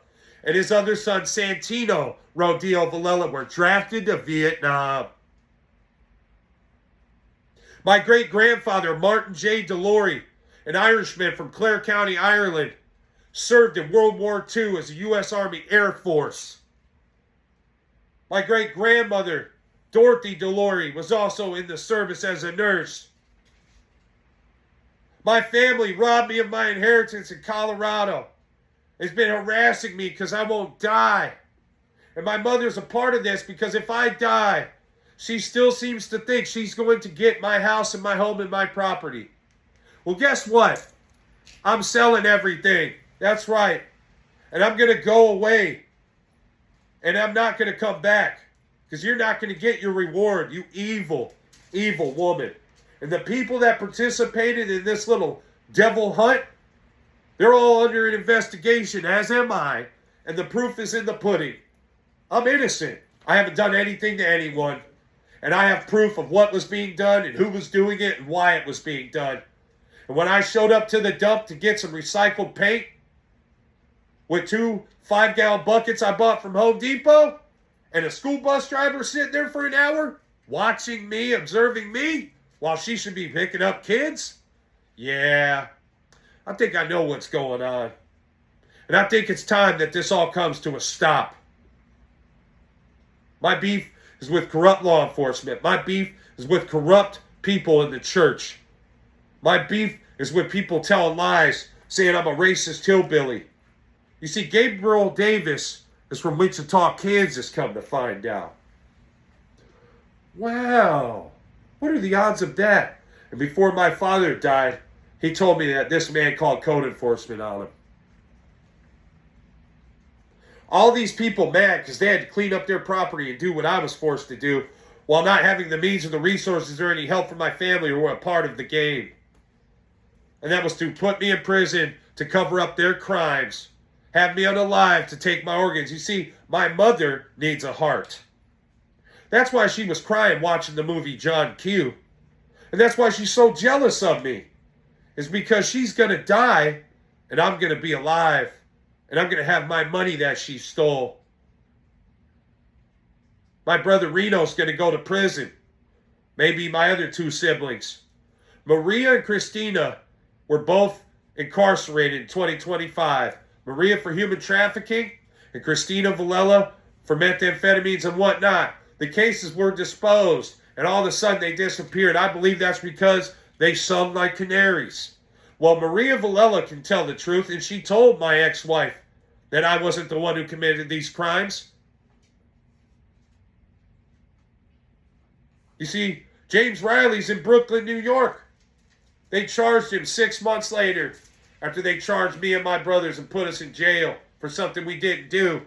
and his other son, Santino Rodio Villella, were drafted to Vietnam. My great-grandfather, Martin J. Delory, an Irishman from Clare County, Ireland, served in World War II as a U.S. Army Air Force. My great-grandmother, Dorothy Delory, was also in the service as a nurse. My family robbed me of my inheritance in Colorado. It's been harassing me because I won't die. And my mother's a part of this because if I die, she still seems to think she's going to get my house and my home and my property. Well, guess what? I'm selling everything. That's right. And I'm going to go away. And I'm not going to come back. Because you're not going to get your reward, you evil, evil woman. And the people that participated in this little devil hunt, they're all under an investigation, as am I. And the proof is in the pudding. I'm innocent. I haven't done anything to anyone. And I have proof of what was being done and who was doing it and why it was being done. And when I showed up to the dump to get some recycled paint with 2 5-gallon buckets I bought from Home Depot, and a school bus driver sitting there for an hour watching me, observing me, while she should be picking up kids? Yeah, I think I know what's going on. And I think it's time that this all comes to a stop. My beef is with corrupt law enforcement. My beef is with corrupt people in the church. My beef is with people telling lies, saying I'm a racist hillbilly. You see, Gabriel Davis is from Wichita, Kansas, come to find out. Wow, what are the odds of that? And before my father died, he told me that this man called code enforcement on him. All these people mad because they had to clean up their property and do what I was forced to do while not having the means or the resources or any help from my family or a part of the game. And that was to put me in prison to cover up their crimes. Have me unalive to take my organs. You see, my mother needs a heart. That's why she was crying watching the movie John Q. And that's why she's so jealous of me. It's because she's going to die and I'm going to be alive. And I'm going to have my money that she stole. My brother Reno's going to go to prison. Maybe my other 2 siblings. Maria and Christina were both incarcerated in 2025. Maria for human trafficking, and Christina Villella for methamphetamines and whatnot. The cases were disposed, and all of a sudden they disappeared. I believe that's because they sung like canaries. Well, Maria Villella can tell the truth, and she told my ex-wife that I wasn't the one who committed these crimes. You see, James Riley's in Brooklyn, New York. They charged him 6 months later after they charged me and my brothers and put us in jail for something we didn't do.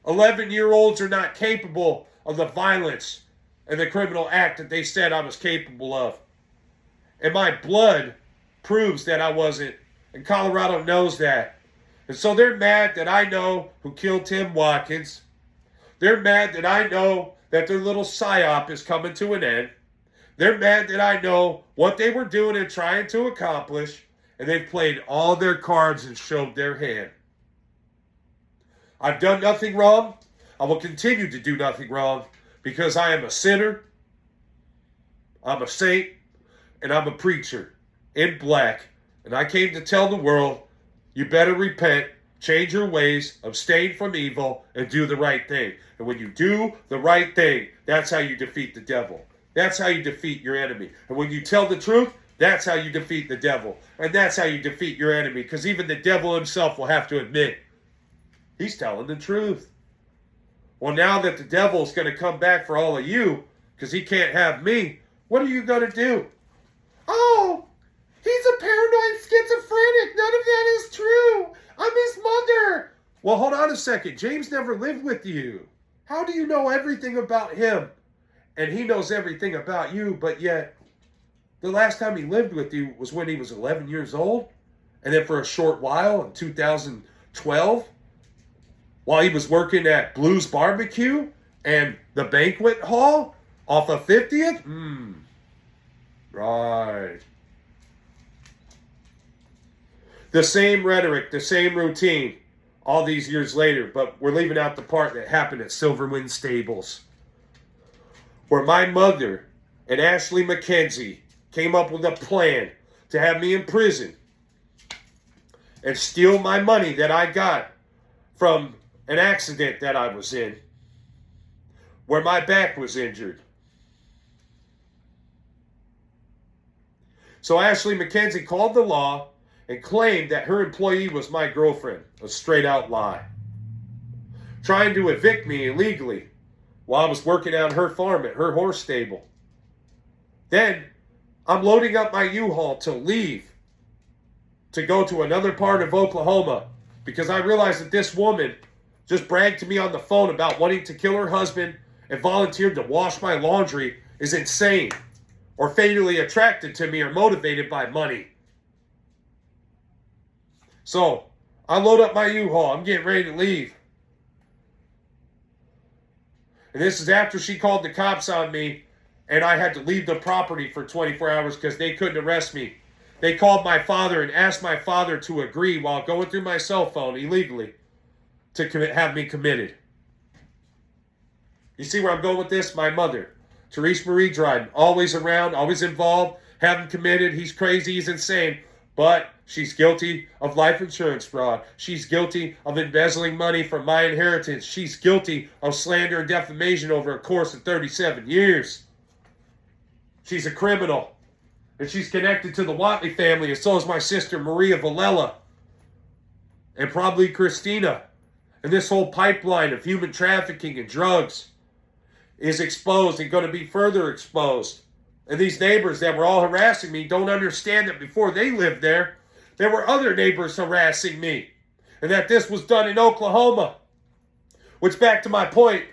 11-year-olds are not capable of the violence and the criminal act that they said I was capable of. And my blood proves that I wasn't. And Colorado knows that. And so they're mad that I know who killed Tim Watkins. They're mad that I know that their little psyop is coming to an end. They're mad that I know what they were doing and trying to accomplish. And they've played all their cards and showed their hand. I've done nothing wrong. I will continue to do nothing wrong because I am a sinner. I'm a saint. And I'm a preacher in black. And I came to tell the world, you better repent, change your ways, abstain from evil, and do the right thing. And when you do the right thing, that's how you defeat the devil. That's how you defeat your enemy. And when you tell the truth, that's how you defeat the devil. And that's how you defeat your enemy. Because even the devil himself will have to admit He's telling the truth. Well, now that the devil's going to come back for all of you, because he can't have me, what are you going to do? Oh, he's a paranoid schizophrenic. None of that is true. I'm his mother. Well, hold on a second. James never lived with you. How do you know everything about him? And he knows everything about you, but yet the last time he lived with you was when he was 11 years old. And then for a short while in 2012, while he was working at Blues Barbecue and the banquet hall off of 50th? Right. The same rhetoric, the same routine, all these years later, but we're leaving out the part that happened at Silverwind Stables, where my mother and Ashley McKenzie came up with a plan to have me in prison and steal my money that I got from an accident that I was in, where my back was injured. So Ashley McKenzie called the law and claimed that her employee was my girlfriend, a straight out lie, trying to evict me illegally while I was working on her farm at her horse stable. Then I'm loading up my U-Haul to leave to go to another part of Oklahoma because I realized that this woman just bragged to me on the phone about wanting to kill her husband and volunteered to wash my laundry is insane or fatally attracted to me or motivated by money. So I load up my U-Haul. I'm getting ready to leave. And this is after she called the cops on me and I had to leave the property for 24 hours because they couldn't arrest me. They called my father and asked my father to agree while going through my cell phone illegally to have me committed. You see where I'm going with this? My mother, Therese Marie Dryden, always around, always involved, have him committed. He's crazy, he's insane. But she's guilty of life insurance fraud. She's guilty of embezzling money from my inheritance. She's guilty of slander and defamation over a course of 37 years. She's a criminal. And she's connected to the Watley family, and so is my sister Maria Villella. And probably Christina. And this whole pipeline of human trafficking and drugs is exposed and going to be further exposed. And these neighbors that were all harassing me don't understand that before they lived there were other neighbors harassing me. And that this was done in Oklahoma. Which, back to my point,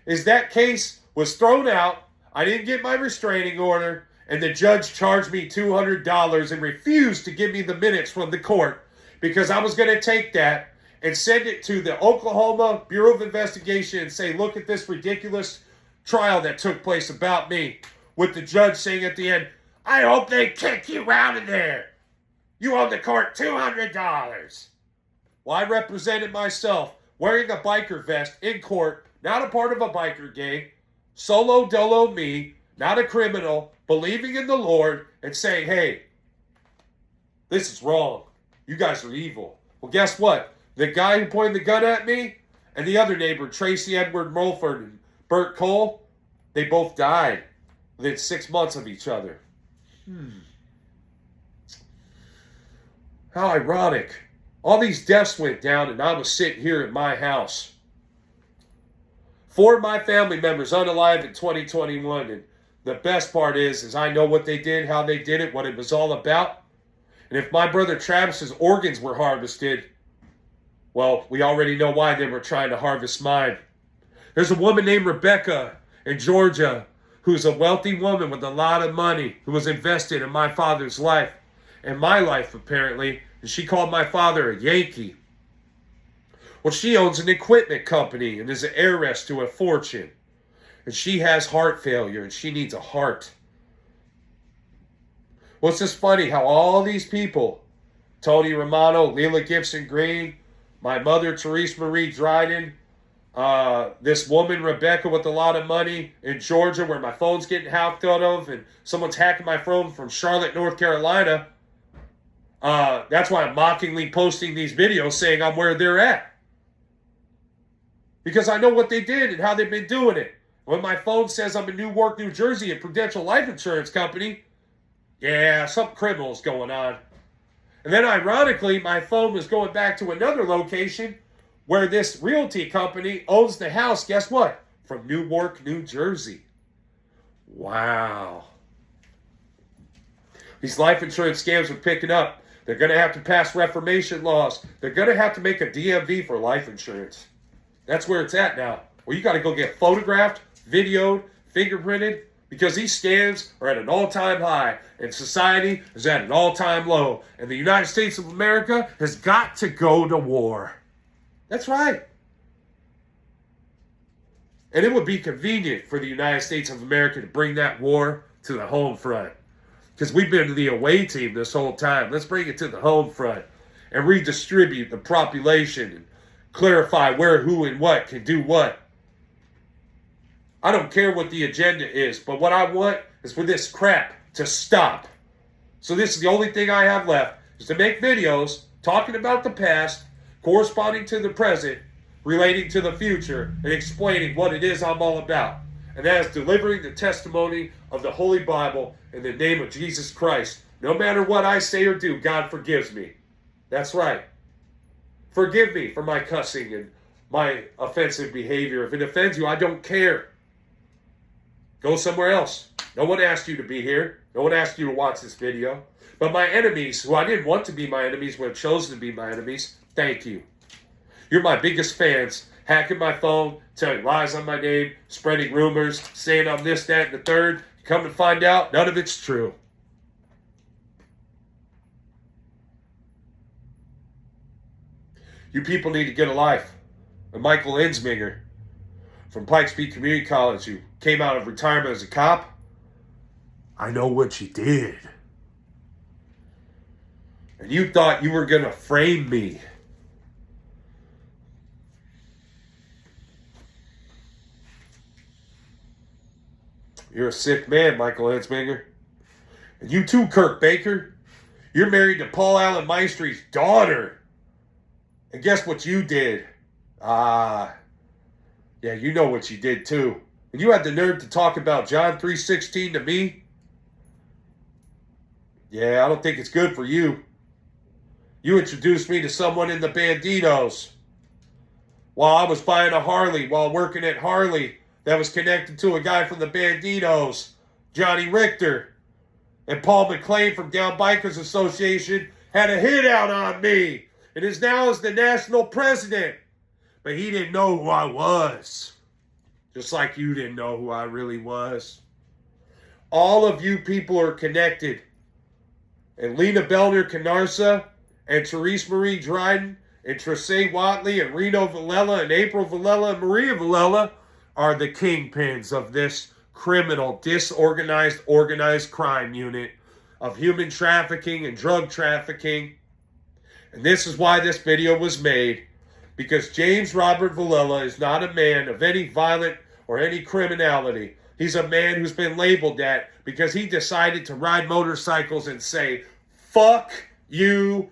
is that case was thrown out. I didn't get my restraining order. And the judge charged me $200 and refused to give me the minutes from the court because I was going to take that and send it to the Oklahoma Bureau of Investigation and say, look at this ridiculous trial that took place about me, with the judge saying at the end, I hope they kick you out of there. You owe the court $200. Well, I represented myself wearing a biker vest in court, not a part of a biker gang, solo dolo me, not a criminal, believing in the Lord and saying, hey, this is wrong. You guys are evil. Well, guess what? The guy who pointed the gun at me and the other neighbor, Tracy Edward Mulford and Bert Cole, they both died within 6 months of each other. How ironic. All these deaths went down and I was sitting here in my house. 4 of my family members unalive in 2021, and the best part is I know what they did, how they did it, what it was all about. And if my brother Travis's organs were harvested, well, we already know why they were trying to harvest mine. There's a woman named Rebecca in Georgia who's a wealthy woman with a lot of money who was invested in my father's life and my life, apparently. And she called my father a Yankee. Well, she owns an equipment company and is an heiress to a fortune. And she has heart failure and she needs a heart. Well, it's just funny how all these people, Tony Romano, Leela Gibson Green, my mother, Therese Marie Dryden, this woman, Rebecca, with a lot of money in Georgia where my phone's getting hacked out of and someone's hacking my phone from Charlotte, North Carolina. That's why I'm mockingly posting these videos saying I'm where they're at. Because I know what they did and how they've been doing it. When my phone says I'm in Newark, New Jersey, a Prudential Life Insurance Company, yeah, something criminal's going on. And then ironically, my phone was going back to another location where this realty company owns the house, guess what? From Newark, New Jersey. Wow. These life insurance scams are picking up. They're going to have to pass reformation laws. They're going to have to make a DMV for life insurance. That's where it's at now. Where you got to go get photographed, videoed, fingerprinted, because these scams are at an all-time high and society is at an all-time low. And the United States of America has got to go to war. That's right. And it would be convenient for the United States of America to bring that war to the home front. Because we've been the away team this whole time. Let's bring it to the home front and redistribute the population and clarify where, who, and what can do what. I don't care what the agenda is, but what I want is for this crap to stop. So this is the only thing I have left, is to make videos talking about the past, corresponding to the present, relating to the future, and explaining what it is I'm all about. And that is delivering the testimony of the Holy Bible in the name of Jesus Christ. No matter what I say or do, God forgives me. That's right. Forgive me for my cussing and my offensive behavior. If it offends you, I don't care. Go somewhere else. No one asked you to be here. No one asked you to watch this video. But my enemies, who I didn't want to be my enemies, who have chosen to be my enemies, thank you. You're my biggest fans. Hacking my phone, telling lies on my name, spreading rumors, saying I'm this, that, and the third. Come to find out, none of it's true. You people need to get a life. And Michael Ensminger from Pikes Peak Community College, who came out of retirement as a cop, I know what you did. And you thought you were going to frame me. You're a sick man, Michael Ensminger. And you too, Kirk Baker. You're married to Paul Allen Maestri's daughter. And guess what you did? Yeah, you know what you did too. And you had the nerve to talk about John 3:16 to me? Yeah, I don't think it's good for you. You introduced me to someone in the Banditos while I was buying a Harley, while working at Harley, that was connected to a guy from the Banditos, Johnny Richter. And Paul McLean from Down Bikers Association had a hit out on me and is now as the national president. But he didn't know who I was. Just like you didn't know who I really was. All of you people are connected. And Lena Bellner Canarsa and Therese Marie Dryden and Therese Watley and Reno Villella and April Villella and Maria Villella are the kingpins of this criminal, disorganized, organized crime unit of human trafficking and drug trafficking. And this is why this video was made. Because James Robert Villella is not a man of any violent or any criminality. He's a man who's been labeled that because he decided to ride motorcycles and say, fuck you.com.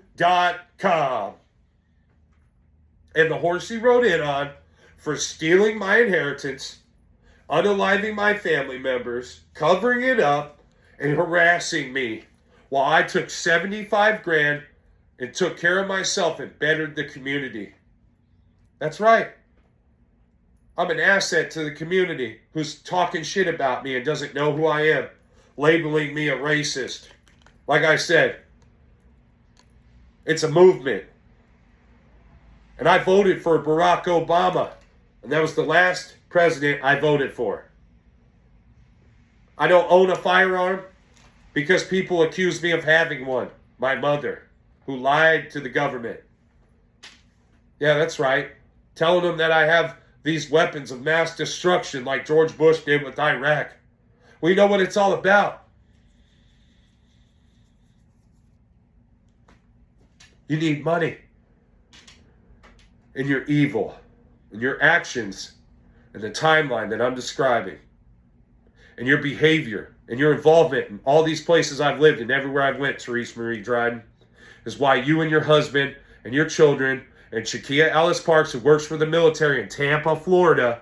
And the horse he rode in on for stealing my inheritance, unaliving my family members, covering it up, and harassing me while I took 75 grand and took care of myself and bettered the community. That's right. I'm an asset to the community who's talking shit about me and doesn't know who I am, labeling me a racist. Like I said, it's a movement. And I voted for Barack Obama, and that was the last president I voted for. I don't own a firearm because people accuse me of having one. My mother, who lied to the government. Yeah, that's right. Telling them that I have these weapons of mass destruction like George Bush did with Iraq. We know what it's all about. You need money. And you're evil. And your actions and the timeline that I'm describing. And your behavior and your involvement in all these places I've lived and everywhere I've went, Therese Marie Dryden, is why you and your husband and your children and Shakia Ellis Parks, who works for the military in Tampa, Florida,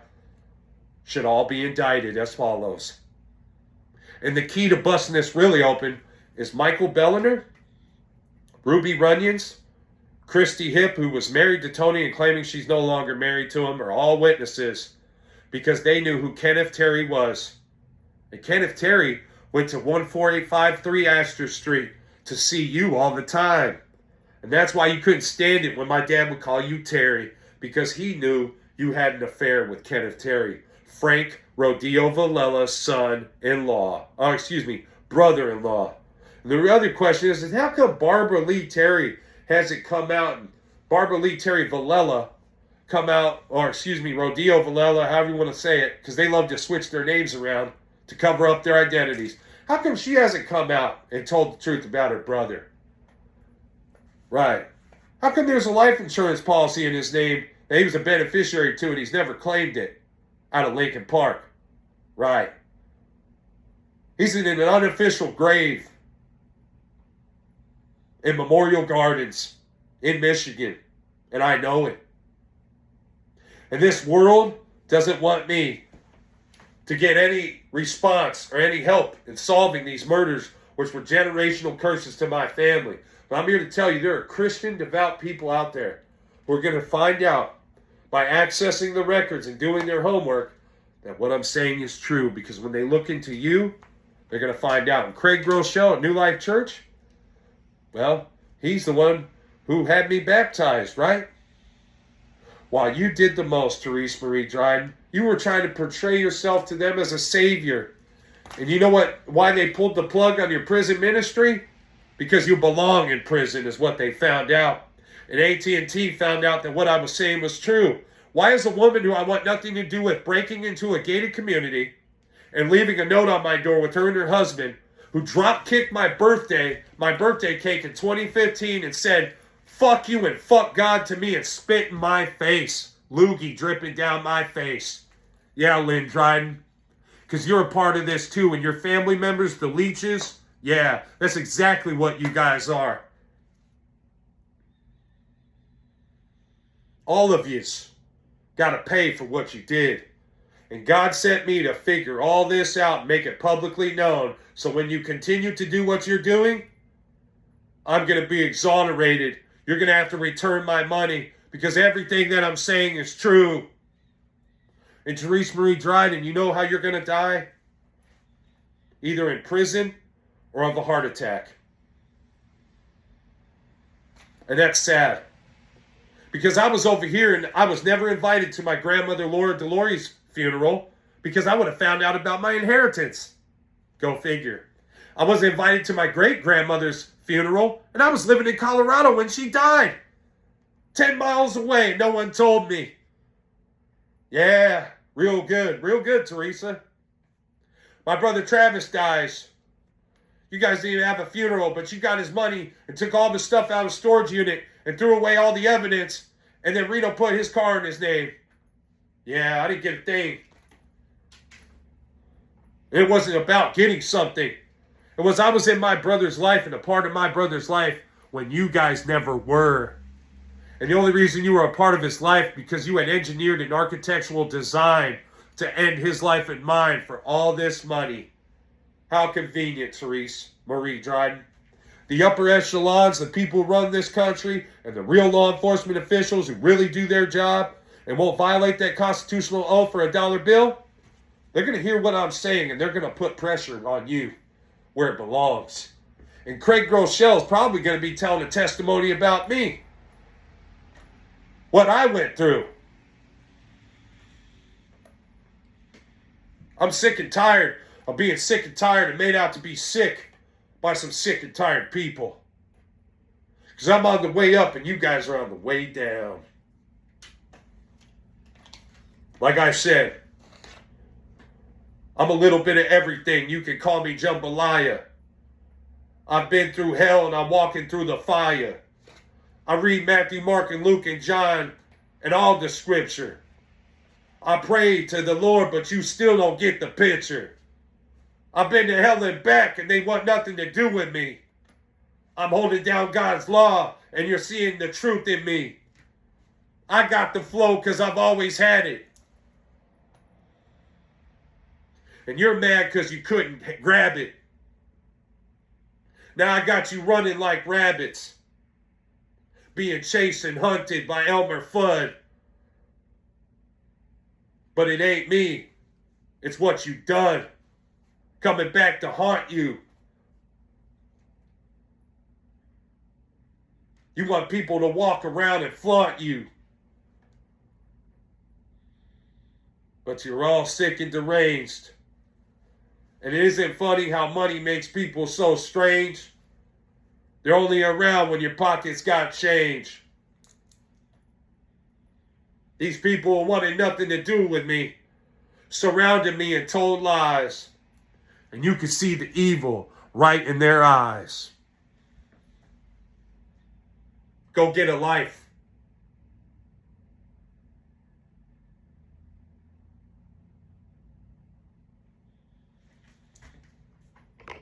should all be indicted as follows. And the key to busting this really open is Michael Belliner, Ruby Runyons, Christy Hip, who was married to Tony and claiming she's no longer married to him, are all witnesses because they knew who Kenneth Terry was. And Kenneth Terry went to 14853 Astor Street to see you all the time. And that's why you couldn't stand it when my dad would call you Terry, because he knew you had an affair with Kenneth Terry, Frank Rodeo Villalla's brother-in-law. And the other question is how come Barbara Lee Terry hasn't come out, and Barbara Lee Terry Villella Rodeo Villella, however you want to say it, because they love to switch their names around to cover up their identities. How come she hasn't come out and told the truth about her brother? Right. How come there's a life insurance policy in his name that he was a beneficiary to and he's never claimed it out of Lincoln Park? Right. He's in an unofficial grave in Memorial Gardens in Michigan, and I know it. And this world doesn't want me to get any response or any help in solving these murders, which were generational curses to my family. But I'm here to tell you there are Christian, devout people out there who are going to find out by accessing the records and doing their homework that what I'm saying is true. Because when they look into you, they're going to find out. And Craig Groeschel at New Life Church, well, he's the one who had me baptized, right? While you did the most, Therese Marie Dryden, you were trying to portray yourself to them as a savior. And you know why they pulled the plug on your prison ministry? Because you belong in prison is what they found out. And AT&T found out that what I was saying was true. Why is a woman who I want nothing to do with breaking into a gated community and leaving a note on my door with her and her husband, who drop-kicked my birthday cake in 2015 and said, fuck you and fuck God to me, and spit in my face. Loogie dripping down my face. Yeah, Lynn Dryden. Because you're a part of this too. And your family members, the Leaches, yeah, that's exactly what you guys are. All of yous got to pay for what you did. And God sent me to figure all this out and make it publicly known. So when you continue to do what you're doing, I'm going to be exonerated. You're going to have to return my money because everything that I'm saying is true. And Therese Marie Dryden, you know how you're going to die? Either in prison or of a heart attack. And that's sad. Because I was over here and I was never invited to my grandmother Laura Delorey's funeral because I would have found out about my inheritance. Go figure. I wasn't invited to my great-grandmother's funeral, and I was living in Colorado when she died. 10 miles away, and no one told me. Yeah, real good, Teresa. My brother Travis dies. You guys didn't even have a funeral, but you got his money and took all the stuff out of the storage unit and threw away all the evidence, and then Reno put his car in his name. Yeah, I didn't get a thing. It wasn't about getting something. It was I was in my brother's life and a part of my brother's life when you guys never were. And the only reason you were a part of his life because you had engineered an architectural design to end his life and mine for all this money. How convenient, Therese Marie Dryden. The upper echelons, the people who run this country, and the real law enforcement officials who really do their job and won't violate that constitutional oath for a dollar bill, they're going to hear what I'm saying and they're going to put pressure on you where it belongs. And Craig Groeschel is probably going to be telling a testimony about me. What I went through. I'm sick and tired of being sick and tired and made out to be sick by some sick and tired people. Because I'm on the way up and you guys are on the way down. Like I said, I'm a little bit of everything. You can call me jambalaya. I've been through hell and I'm walking through the fire. I read Matthew, Mark, and Luke, and John, and all the scripture. I pray to the Lord, but you still don't get the picture. I've been to hell and back, and they want nothing to do with me. I'm holding down God's law, and you're seeing the truth in me. I got the flow because I've always had it. And you're mad because you couldn't grab it. Now I got you running like rabbits. being chased and hunted by Elmer Fudd. But it ain't me. It's what you done. Coming back to haunt you. You want people to walk around and flaunt you. But you're all sick and deranged. And it isn't funny how money makes people so strange. They're only around when your pockets got change. These people wanted nothing to do with me, surrounded me and told lies. And you could see the evil right in their eyes. Go get a life.